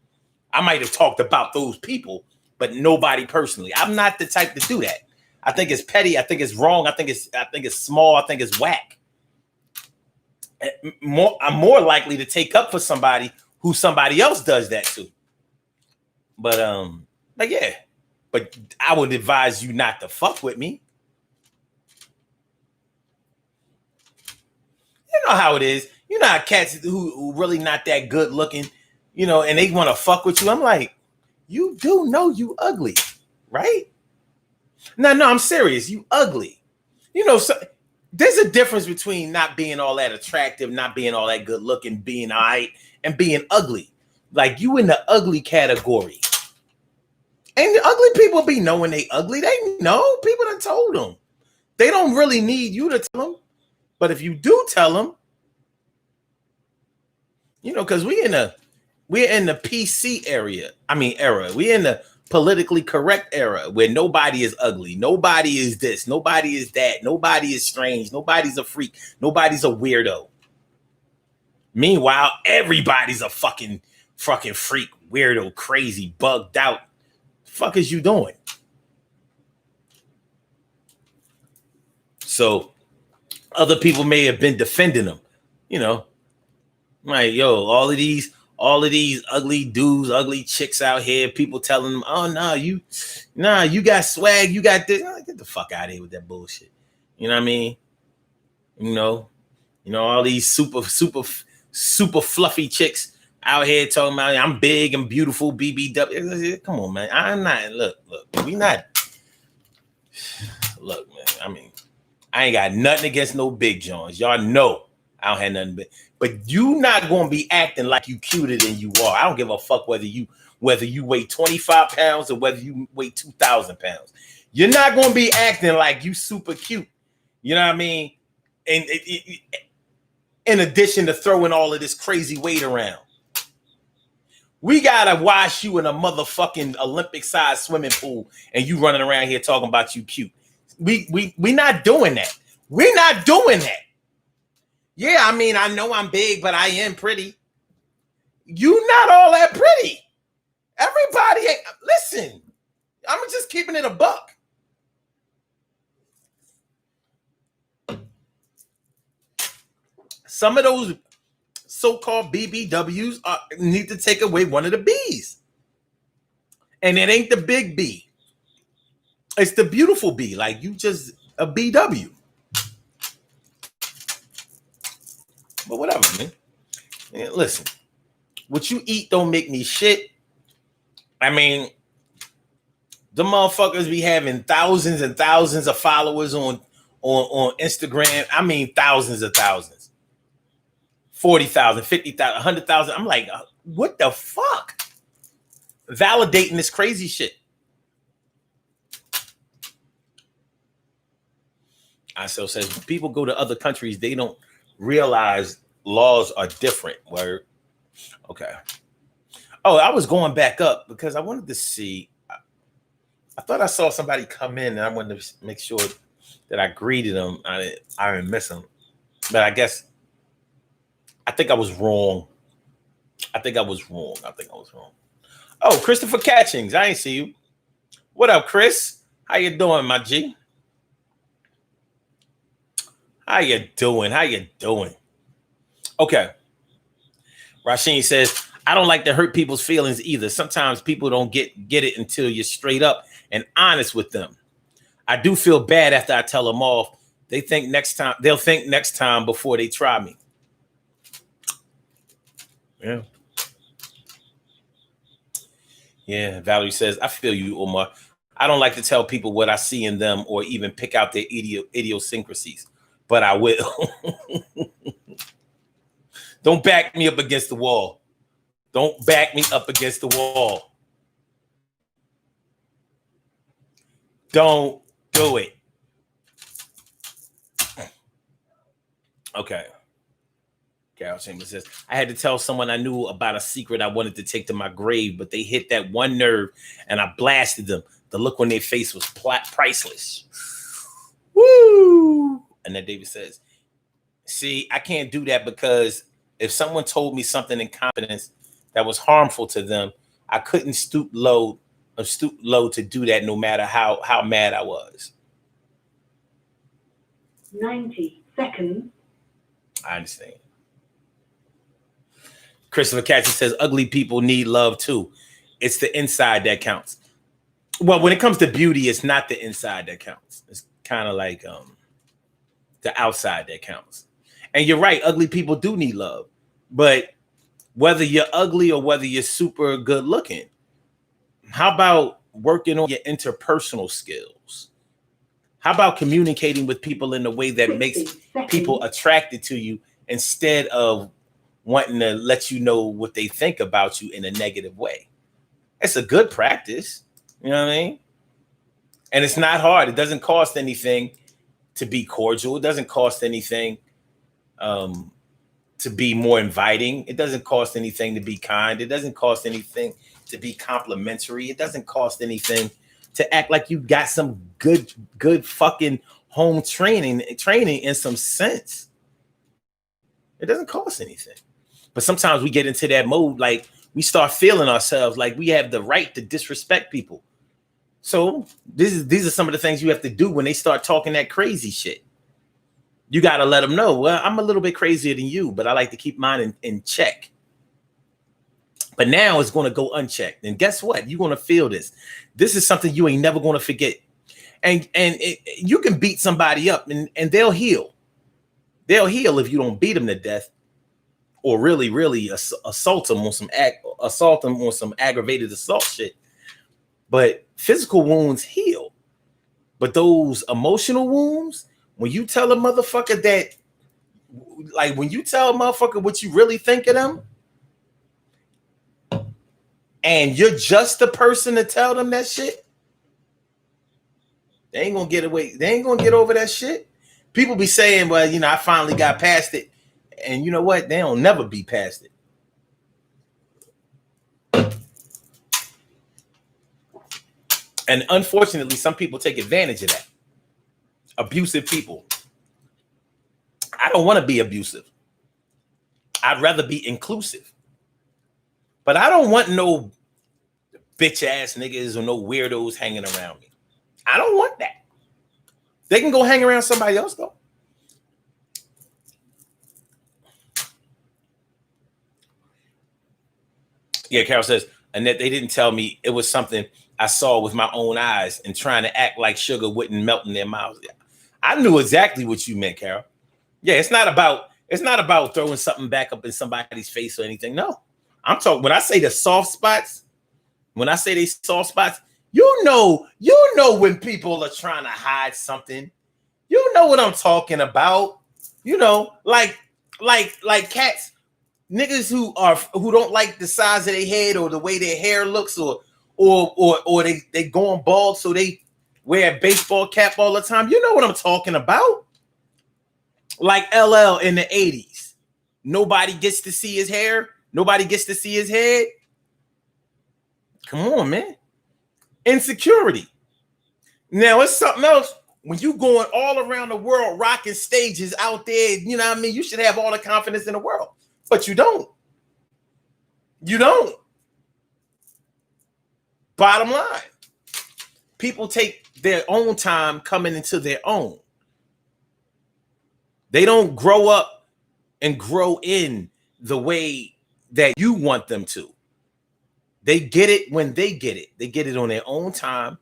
I might have talked about those people, but nobody personally. I'm not the type to do that. I think it's petty. I think it's wrong. I think it's small. I think it's whack. I'm more likely to take up for somebody who somebody else does that to. But yeah. But I would advise you not to fuck with me. You know how it is. You know how cats who really not that good looking, you know, and they want to fuck with you. I'm like, you do know you ugly, right? No, I'm serious. You ugly. You know, so there's a difference between not being all that attractive, not being all that good looking, being all right, and being ugly. Like you in the ugly category. And the ugly people be knowing they ugly. They know. People done told them. They don't really need you to tell them. But if you do tell them, you know, because we're in the PC era. We're in the politically correct era where nobody is ugly. Nobody is this. Nobody is that. Nobody is strange. Nobody's a freak. Nobody's a weirdo. Meanwhile, everybody's a fucking freak, weirdo, crazy, bugged out. The fuck is you doing? So other people may have been defending them, you know, like, yo, all of these ugly dudes, ugly chicks out here, people telling them, oh, no, you got swag, you got this. Get the fuck out of here with that bullshit. You know what I mean? You know, all these super fluffy chicks out here talking about, I'm big and beautiful, BBW. Come on, man. I'm not, look, we not, look, man, I mean, I ain't got nothing against no big Johns. Y'all know I don't have nothing but you not gonna be acting like you cuter than you are. I don't give a fuck whether you weigh 25 pounds or whether you weigh 2,000 pounds. You're not gonna be acting like you super cute. You know what I mean? And in addition to throwing all of this crazy weight around, we gotta wash you in a motherfucking Olympic-sized swimming pool, and you running around here talking about you cute. We not doing that. We're not doing that. Yeah, I mean, I know I'm big, but I am pretty. You not all that pretty. Everybody ain't. Listen, I'm just keeping it a buck. Some of those so-called BBWs need to take away one of the B's. And it ain't the big B. It's the beautiful B. Like you just a BW. But whatever, man. Listen, what you eat don't make me shit. I mean, the motherfuckers be having thousands and thousands of followers on Instagram. I mean, thousands of thousands. 40,000, 50,000, 100,000. I'm like, what the fuck? Validating this crazy shit. I still say people go to other countries, they don't realize laws are different. Word. Okay. Oh, I was going back up because I wanted to see. I thought I saw somebody come in, and I wanted to make sure that I greeted them. I didn't miss them, but I guess I think I was wrong. I think I was wrong. Oh, Christopher Catchings, I ain't see you. What up, Chris? How you doing, my G? How you doing? Okay. Rasheen says, I don't like to hurt people's feelings either. Sometimes people don't get it until you're straight up and honest with them. I do feel bad after I tell them off. They'll think next time before they try me. Yeah. Yeah, Valerie says, I feel you, Omar. I don't like to tell people what I see in them or even pick out their idiosyncrasies, but I will. Don't back me up against the wall. Don't back me up against the wall. Don't do it. Okay. Carol Chambers says, I had to tell someone I knew about a secret I wanted to take to my grave, but they hit that one nerve and I blasted them. The look on their face was priceless. Woo! Annette Davis says, see, I can't do that because if someone told me something in confidence that was harmful to them, I couldn't stoop low to do that no matter how mad I was. 90 seconds. I understand. Christopher Cassie says, ugly people need love too. It's the inside that counts. Well, when it comes to beauty, it's not the inside that counts. It's kind of like the outside that counts. And you're right, ugly people do need love. But whether you're ugly or whether you're super good looking, how about working on your interpersonal skills? How about communicating with people in a way that makes people attracted to you instead of wanting to let you know what they think about you in a negative way? It's a good practice. You know what I mean? And it's not hard. It doesn't cost anything to be cordial. It doesn't cost anything to be more inviting. It doesn't cost anything to be kind. It doesn't cost anything to be complimentary. It doesn't cost anything to act like you got some good fucking home training in some sense. It doesn't cost anything. But sometimes we get into that mode, like we start feeling ourselves like we have the right to disrespect people. So these are some of the things you have to do when they start talking that crazy shit. You got to let them know, well, I'm a little bit crazier than you, but I like to keep mine in check. But now it's going to go unchecked. And guess what? You're going to feel this. This is something you ain't never going to forget. And you can beat somebody up and they'll heal. They'll heal if you don't beat them to death or really assault them on some aggravated assault shit. But physical wounds heal. But those emotional wounds, when you tell a motherfucker that, like when you tell a motherfucker what you really think of them, and you're just the person to tell them that shit, they ain't gonna get away. They ain't gonna get over that shit. People be saying, well, you know, I finally got past it. And you know what? They don't never be past it. And unfortunately, some people take advantage of that. Abusive people. I don't want to be abusive. I'd rather be inclusive. But I don't want no bitch ass niggas or no weirdos hanging around me. I don't want that. They can go hang around somebody else though. Yeah, Carol says, Annette, they didn't tell me. It was something I saw with my own eyes and trying to act like sugar wouldn't melt in their mouths. I knew exactly what you meant, Carol. Yeah, it's not about throwing something back up in somebody's face or anything. No, I'm talking when I say the soft spots. When I say they soft spots, you know when people are trying to hide something. You know what I'm talking about. You know, like cats, niggas who don't like the size of their head or the way their hair looks, or they going bald, so they wear a baseball cap all the time. You know what I'm talking about. Like LL in the 80s. Nobody gets to see his hair. Nobody gets to see his head. Come on, man. Insecurity. Now, it's something else. When you going all around the world rocking stages out there, you know what I mean? You should have all the confidence in the world. But you don't. You don't. Bottom line. People take their own time coming into their own. They don't grow up and grow in the way that you want them to. They get it when they get it. They get it on their own time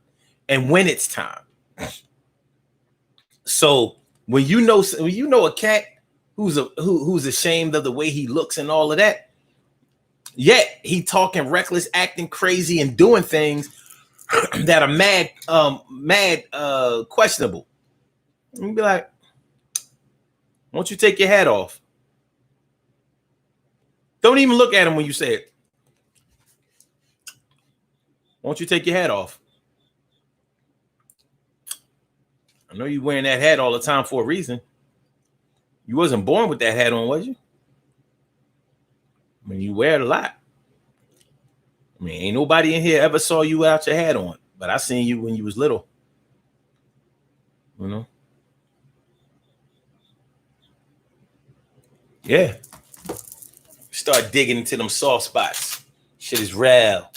and when it's time. So when you know a cat who's ashamed of the way he looks and all of that, yet he talking reckless, acting crazy, and doing things that are mad questionable. You be like, why don't you take your hat off? Don't even look at him when you say it. Why don't you take your hat off? I know you're wearing that hat all the time for a reason. You wasn't born with that hat on, was you? I mean, you wear it a lot. I mean, ain't nobody in here ever saw you without your hat on, but I seen you when you was little. You know? Yeah. Start digging into them soft spots. Shit is real.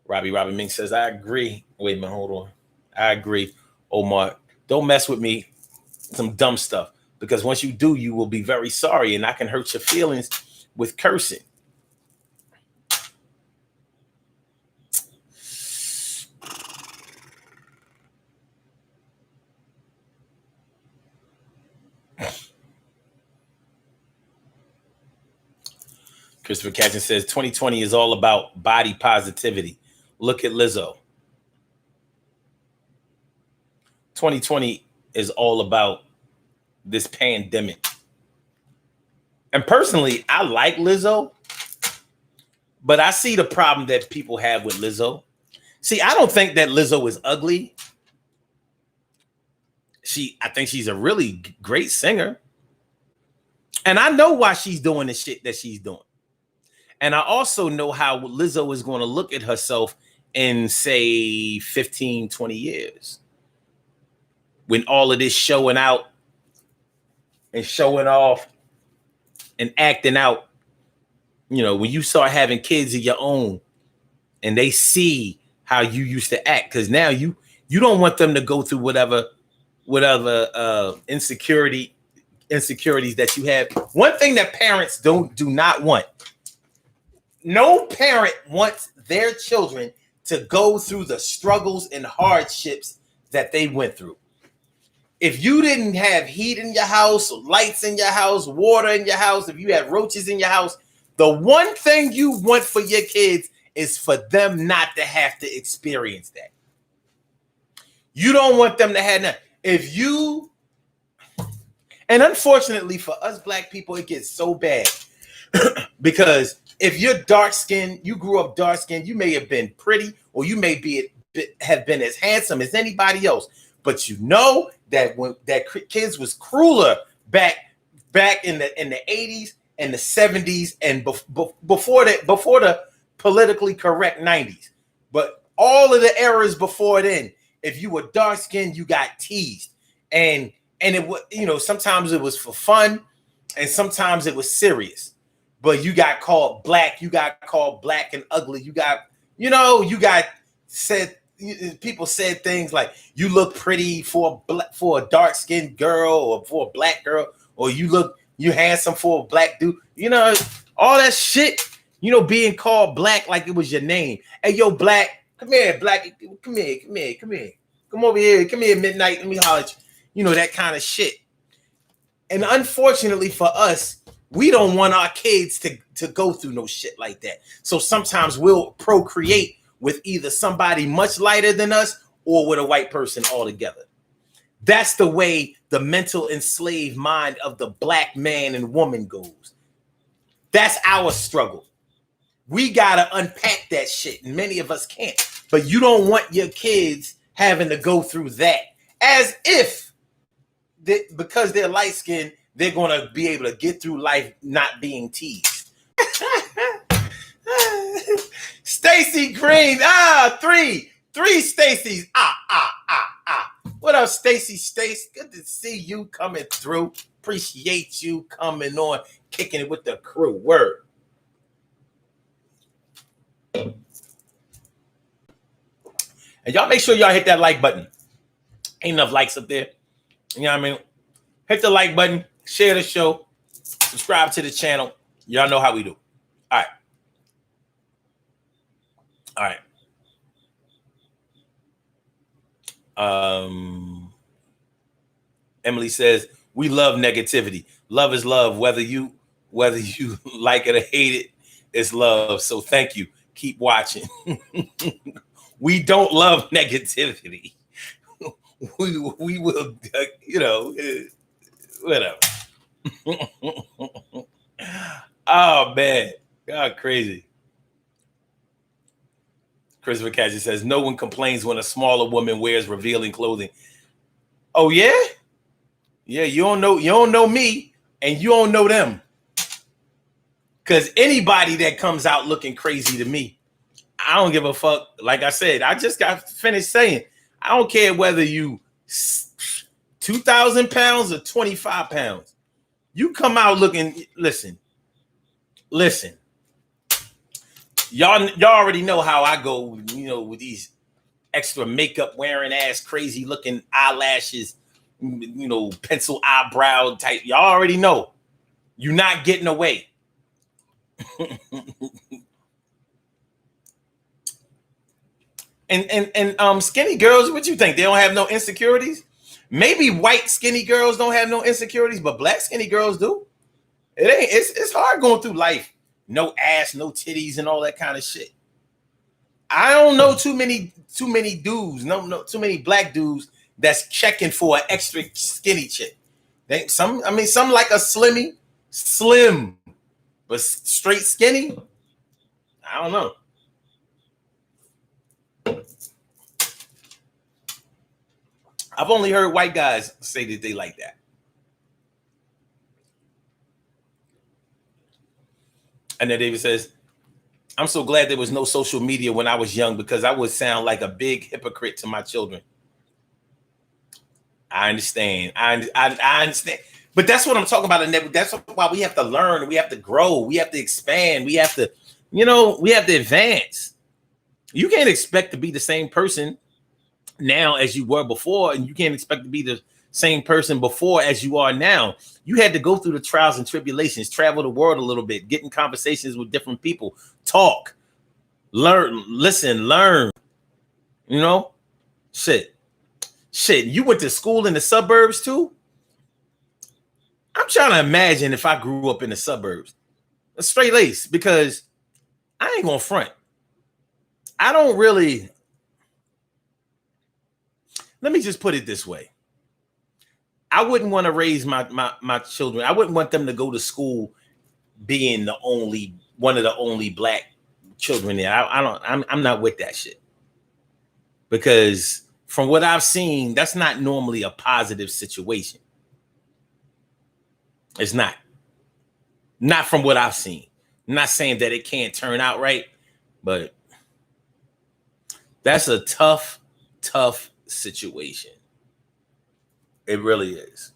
Robbie Mink says, I agree. Wait a minute, hold on. I agree. Omar, don't mess with me. Some dumb stuff. Because once you do, you will be very sorry. And I can hurt your feelings with cursing. Christopher Catton says 2020 is all about body positivity. Look at Lizzo. 2020 is all about this pandemic. And personally, I like Lizzo, but I see the problem that people have with Lizzo. See, I don't think that Lizzo is ugly. I think she's a really great singer. And I know why she's doing the shit that she's doing. And I also know how Lizzo is going to look at herself in, say, 15, 20 years. When all of this showing out and showing off and acting out, you know, when you start having kids of your own and they see how you used to act, because now you don't want them to go through whatever insecurities that you have. One thing that parents do not want. No parent wants their children to go through the struggles and hardships that they went through. If you didn't have heat in your house, lights in your house, water in your house, if you had roaches in your house, the one thing you want for your kids is for them not to have to experience that. You don't want them to have that. And unfortunately for us black people, it gets so bad because if you're dark skinned, you grew up dark skinned, you may have been pretty or you may have been as handsome as anybody else. But you know that when that kids was crueler back in the 80s and the 70s and before the politically correct 90s. But all of the eras before then, if you were dark skinned, you got teased. And it was, you know, sometimes it was for fun and sometimes it was serious. But you got called black, and ugly. People said things like you look pretty for a dark skinned girl or for a black girl, or you handsome for a black dude. You know, all that shit, you know, being called black like it was your name. Hey, yo, black, come here, black, come here. Come over here, come here, midnight, let me holler at you. You know, that kind of shit. And unfortunately for us, we don't want our kids to go through no shit like that. So sometimes we'll procreate with either somebody much lighter than us or with a white person altogether. That's the way the mental enslaved mind of the black man and woman goes. That's our struggle. We got to unpack that shit, and many of us can't. But you don't want your kids having to go through that as if because they're light-skinned, they're going to be able to get through life not being teased. Stacy Green. Three Stacys. What up, Stacy? Good to see you coming through. Appreciate you coming on, kicking it with the crew. Word. And y'all make sure y'all hit that like button. Ain't enough likes up there. You know what I mean? Hit the like button, share the show, subscribe to the channel. Y'all know how we do. All right. Emily says, we love negativity. Love is love. Whether you like it or hate it, it's love. So thank you. Keep watching. We don't love negativity. We will, you know, whatever. Oh, man. God, crazy. Christopher Cassie says, no one complains when a smaller woman wears revealing clothing. Oh, yeah? Yeah, you don't know me, and you don't know them. Because anybody that comes out looking crazy to me, I don't give a fuck. Like I said, I just got finished saying, I don't care whether you 2,000 pounds or 25 pounds. You come out looking. Listen. Y'all already know how I go. You know, with these extra makeup wearing ass, crazy looking eyelashes. You know, pencil eyebrow type. Y'all already know. You're not getting away. And skinny girls, what you think? They don't have no insecurities? Maybe white skinny girls don't have no insecurities, but black skinny girls do. It's hard going through life. No ass, no titties, and all that kind of shit. I don't know too many dudes, no too many black dudes that's checking for an extra skinny chick. Some like a slim, but straight skinny. I don't know. I've only heard white guys say that they like that. And then David says, I'm so glad there was no social media when I was young because I would sound like a big hypocrite to my children. I understand. I understand. But that's what I'm talking about. And that's why we have to learn. We have to grow. We have to expand. We have to, we have to advance. You can't expect to be the same person now as you were before, and you can't expect to be the same person before as you are now. You had to go through the trials and tribulations, travel the world a little bit, get in conversations with different people, talk, learn, listen, learn. Shit. You went to school in the suburbs too? I'm trying to imagine if I grew up in the suburbs, a straight lace, because I ain't gonna front. I don't really. Let me just put it this way. I wouldn't want to raise my children. I wouldn't want them to go to school being one of the only black children there. I'm not with that shit. Because from what I've seen, that's not normally a positive situation. It's not. Not from what I've seen. I'm not saying that it can't turn out right, but that's a tough situation. It really is.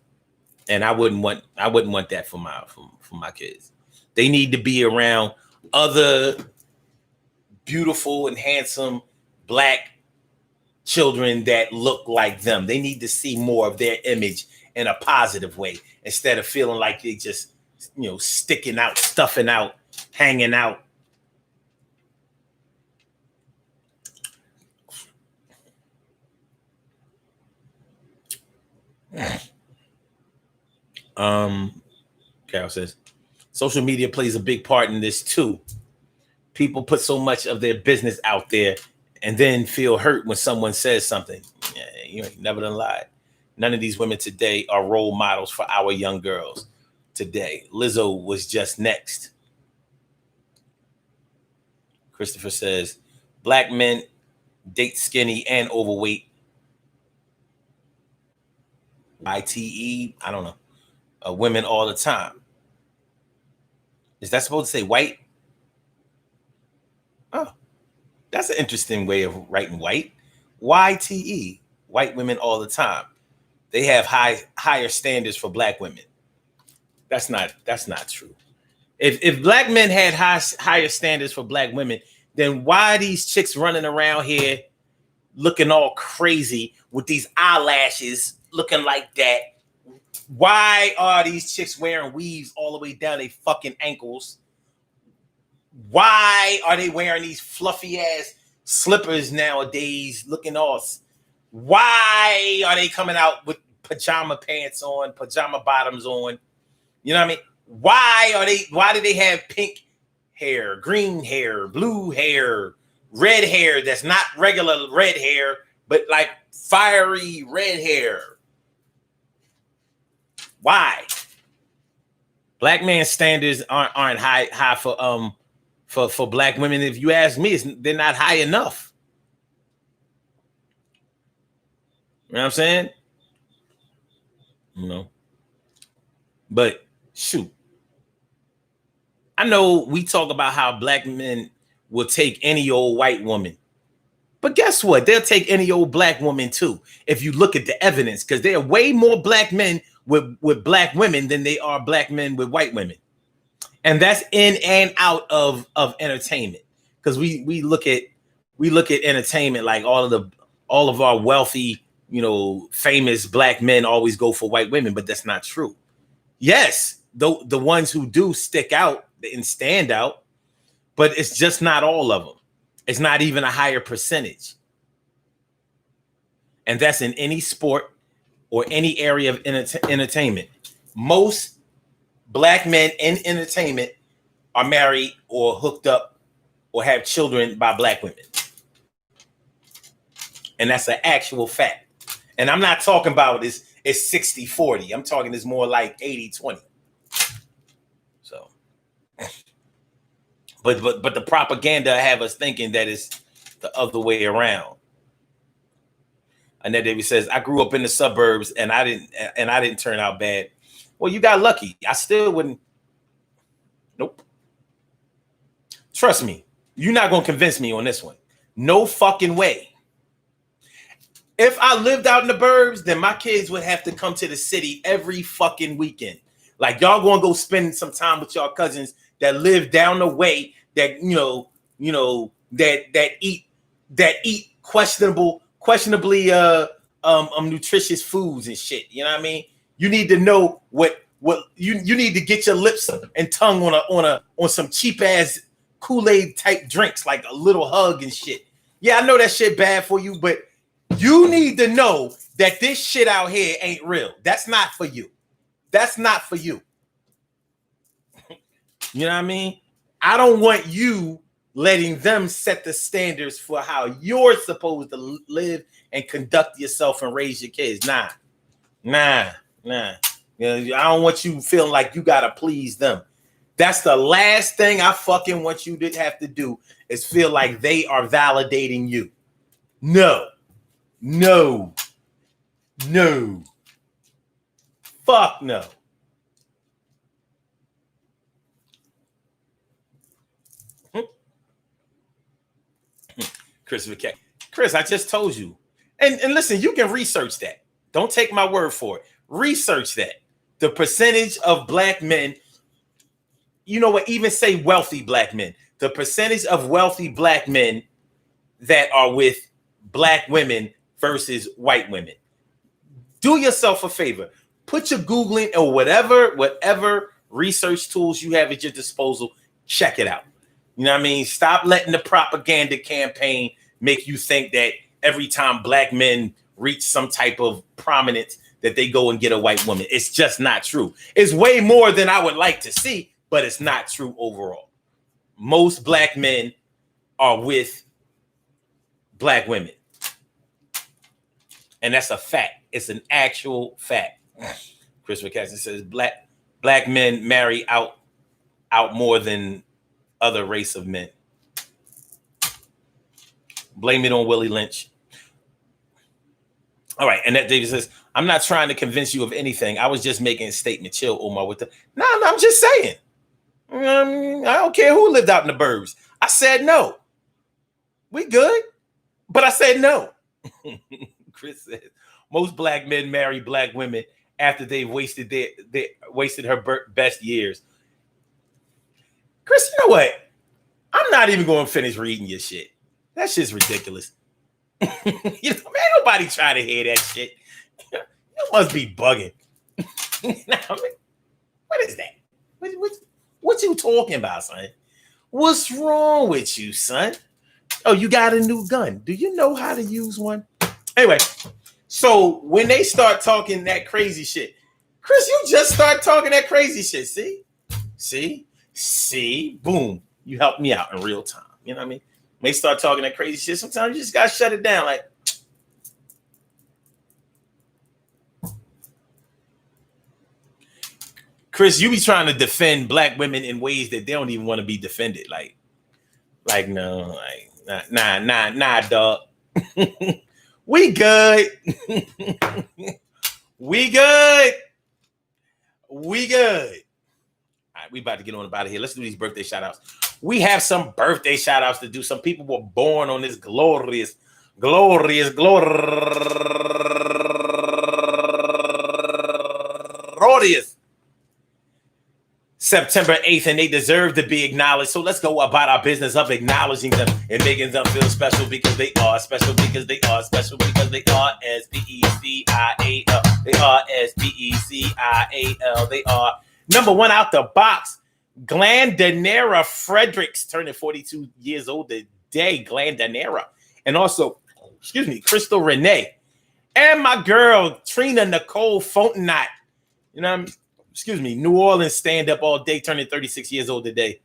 And I wouldn't want that for my kids. They need to be around other beautiful and handsome black children that look like them. They need to see more of their image in a positive way instead of feeling like they just, sticking out, stuffing out, hanging out. Carol says, social media plays a big part in this too. People put so much of their business out there and then feel hurt when someone says something. Yeah, you ain't never done lied. None of these women today are role models for our young girls today. Lizzo was just next. Christopher says, black men date skinny and overweight. ITE, I don't know. Women all the time. Is that supposed to say white? Oh, that's an interesting way of writing white. YTE, white women all the time. They have higher standards for black women. That's not true. If black men had higher standards for black women, then why are these chicks running around here looking all crazy with these eyelashes looking like that? Why are these chicks wearing weaves all the way down their fucking ankles? Why are they wearing these fluffy ass slippers nowadays looking all? Why are they coming out with pajama pants on, pajama bottoms on? You know what I mean? Why do they have pink hair, green hair, blue hair, red hair that's not regular red hair, but like fiery red hair? Why? Black man standards aren't high for black women. If you ask me, they're not high enough. You know what I'm saying? But shoot. I know we talk about how black men will take any old white woman. But guess what? They'll take any old black woman too. If you look at the evidence, because there are way more black men with black women than they are black men with white women. And that's in and out of entertainment. Because we look at entertainment like all of our wealthy, famous black men always go for white women, but that's not true. Yes, the ones who do stick out and stand out, but it's just not all of them. It's not even a higher percentage. And that's in any sport or any area of entertainment. Most black men in entertainment are married or hooked up or have children by black women. And that's an actual fact. And I'm not talking about it's 60-40. I'm talking it's more like 80-20. So, but the propaganda have us thinking that it's the other way around. Annette Davis says, I grew up in the suburbs and I didn't turn out bad. Well, you got lucky. I still wouldn't. Nope. Trust me, you're not going to convince me on this one. No fucking way. If I lived out in the burbs, then my kids would have to come to the city every fucking weekend. Like y'all going to go spend some time with y'all cousins that live down the way that, that eat questionably nutritious foods and shit. You know what I mean? You need to know what you need to get your lips and tongue on some cheap ass Kool-Aid type drinks, like a little hug and shit. Yeah, I know that shit bad for you, but you need to know that this shit out here ain't real. That's not for you. That's not for you. You know what I mean? I don't want you letting them set the standards for how you're supposed to live and conduct yourself and raise your kids. Nah. I don't want you feeling like you gotta please them. That's the last thing I fucking want you to have to do is feel like they are validating you. No. Fuck no. Chris, I just told you. And listen, you can research that. Don't take my word for it. Research that. The percentage of black men, you know what, even say wealthy black men. The percentage of wealthy black men that are with black women versus white women. Do yourself a favor. Put your Googling or whatever research tools you have at your disposal. Check it out. You know what I mean? Stop letting the propaganda campaign make you think that every time black men reach some type of prominence that they go and get a white woman. It's just not true. It's way more than I would like to see, but it's not true overall. Most black men are with black women. And that's a fact. It's an actual fact. Chris McCaskey says black men marry out more than other race of men. Blame it on Willie Lynch. All right, and that David says, I'm not trying to convince you of anything. I was just making a statement. Chill, Omar. No, I'm just saying. I don't care who lived out in the burbs. I said no. We good, but I said no. Chris says most black men marry black women after they've wasted her best years. Chris, you know what? I'm not even going to finish reading your shit. That shit's ridiculous. Man, nobody trying to hear that shit. You must be bugging. What is that? What you talking about, son? What's wrong with you, son? Oh, you got a new gun. Do you know how to use one? Anyway, so when they start talking that crazy shit, Chris, you just start talking that crazy shit. See, boom. You helped me out in real time. You know what I mean? When they start talking that crazy shit, sometimes you just got to shut it down. Like, Chris, you be trying to defend black women in ways that they don't even want to be defended. Like no, nah, dog. We good. We good. All right, we about to get on about it here. Let's do these birthday shout outs. We have some birthday shout outs to do. Some people were born on this glorious Rodius. September 8th, and they deserve to be acknowledged. So let's go about our business of acknowledging them and making them feel special because they are special because they are special because they are S-P-E-C-I-A-L. They are S-P-E-C-I-A-L. They are number one out the box. Glandanera Fredericks turning 42 years old today. Glandanera. And also, Crystal Renee. And my girl, Trina Nicole Fontenot. You know what I mean? New Orleans stand-up all day, turning 36 years old today.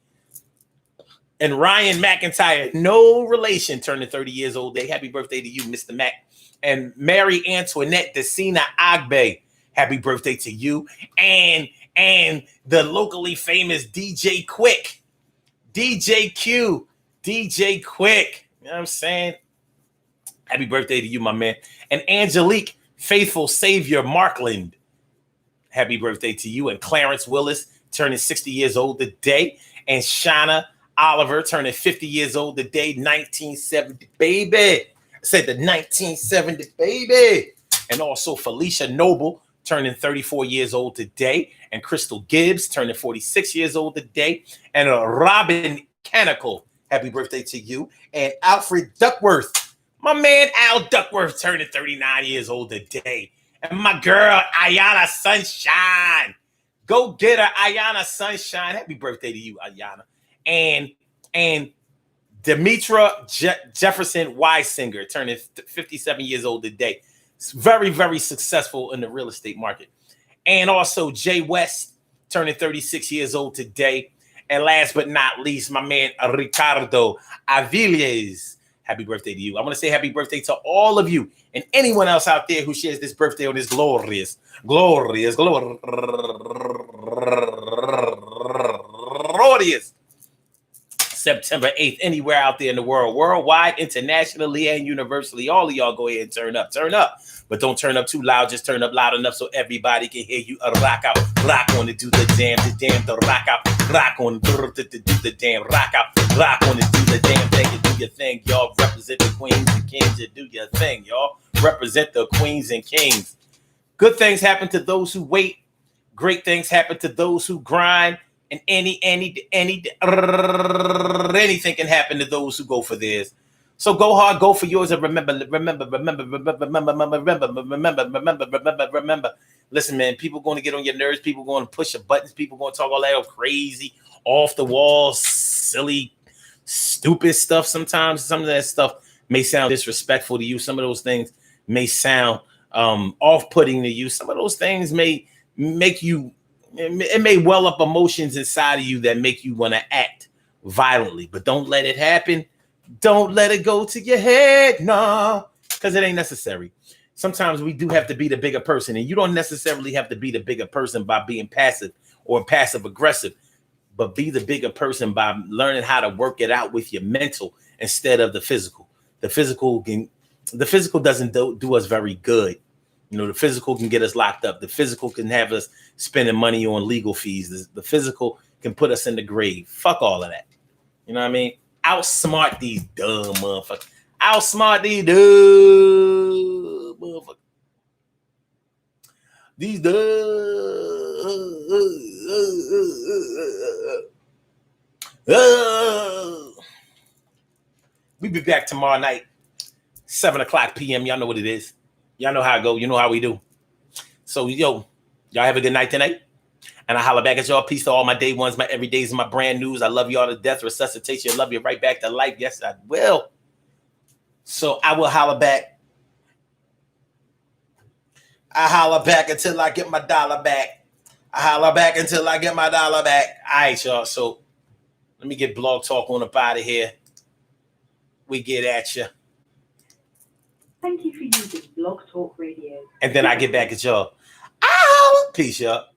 And Ryan McIntyre, no relation, turning 30 years old today. Happy birthday to you, Mr. Mac. And Mary Antoinette Decina Agbe, happy birthday to you. And the locally famous DJ Quick, DJ Q, DJ Quick. You know what I'm saying? Happy birthday to you, my man. And Angelique Faithful Savior Markland. Happy birthday to you. And Clarence Willis turning 60 years old today. And Shauna Oliver turning 50 years old today. 1970, baby. I said the 1970, baby. And also Felicia Noble turning 34 years old today. And Crystal Gibbs turning 46 years old today. And Robin Canicle, happy birthday to you. And Alfred Duckworth, my man Al Duckworth turning 39 years old today. And my girl, Ayana Sunshine. Go get her, Ayana Sunshine. Happy birthday to you, Ayana. And Demetra Jefferson Weisinger, turning 57 years old today. It's very, very successful in the real estate market. And also Jay West, turning 36 years old today. And last but not least, my man, Ricardo Aviles. Happy birthday to you. I want to say happy birthday to all of you and anyone else out there who shares this birthday on this glorious September 8th, anywhere out there in the world, worldwide, internationally, and universally. All of y'all go ahead and turn up. But don't turn up too loud. Just turn up loud enough so everybody can hear you. Rock out, rock on and do the damn, the rock out, rock on, do the damn, rock out, rock on and do the damn thing. You do your thing, y'all. Represent the queens and kings. You do your thing, y'all. Represent the queens and kings. Good things happen to those who wait. Great things happen to those who grind. And anything can happen to those who go for theirs. So go hard, go for yours, and remember. Listen, man, people going to get on your nerves. People going to push your buttons. People going to talk all that crazy, off the wall, silly, stupid stuff. Sometimes some of that stuff may sound disrespectful to you. Some of those things may sound off-putting to you. Some of those things may make you. It may well up emotions inside of you that make you want to act violently, but don't let it happen. Don't let it go to your head, no, because it ain't necessary. Sometimes we do have to be the bigger person, and you don't necessarily have to be the bigger person by being passive or passive aggressive, but be the bigger person by learning how to work it out with your mental instead of the physical. The physical doesn't do us very good. You know, the physical can get us locked up. The physical can have us spending money on legal fees. The physical can put us in the grave. Fuck all of that. You know what I mean? Outsmart these dumb motherfuckers. Outsmart these dumb motherfuckers. These dumb. We'll be back tomorrow night, 7:00 p.m. Y'all know what it is. Y'all know how it go. You know how we do. So, y'all have a good night tonight. And I holler back at y'all. Peace to all my day ones, my everydays, and my brand news. I love y'all to death. Resuscitation. I love you right back to life. Yes, I will. So I will holler back. I holler back until I get my dollar back. I holler back until I get my dollar back. All right, y'all. So let me get Blog Talk on up out of here. We get at you. Thank you for using Blog Talk Radio. And then I get back at y'all. Ow! Peace, y'all.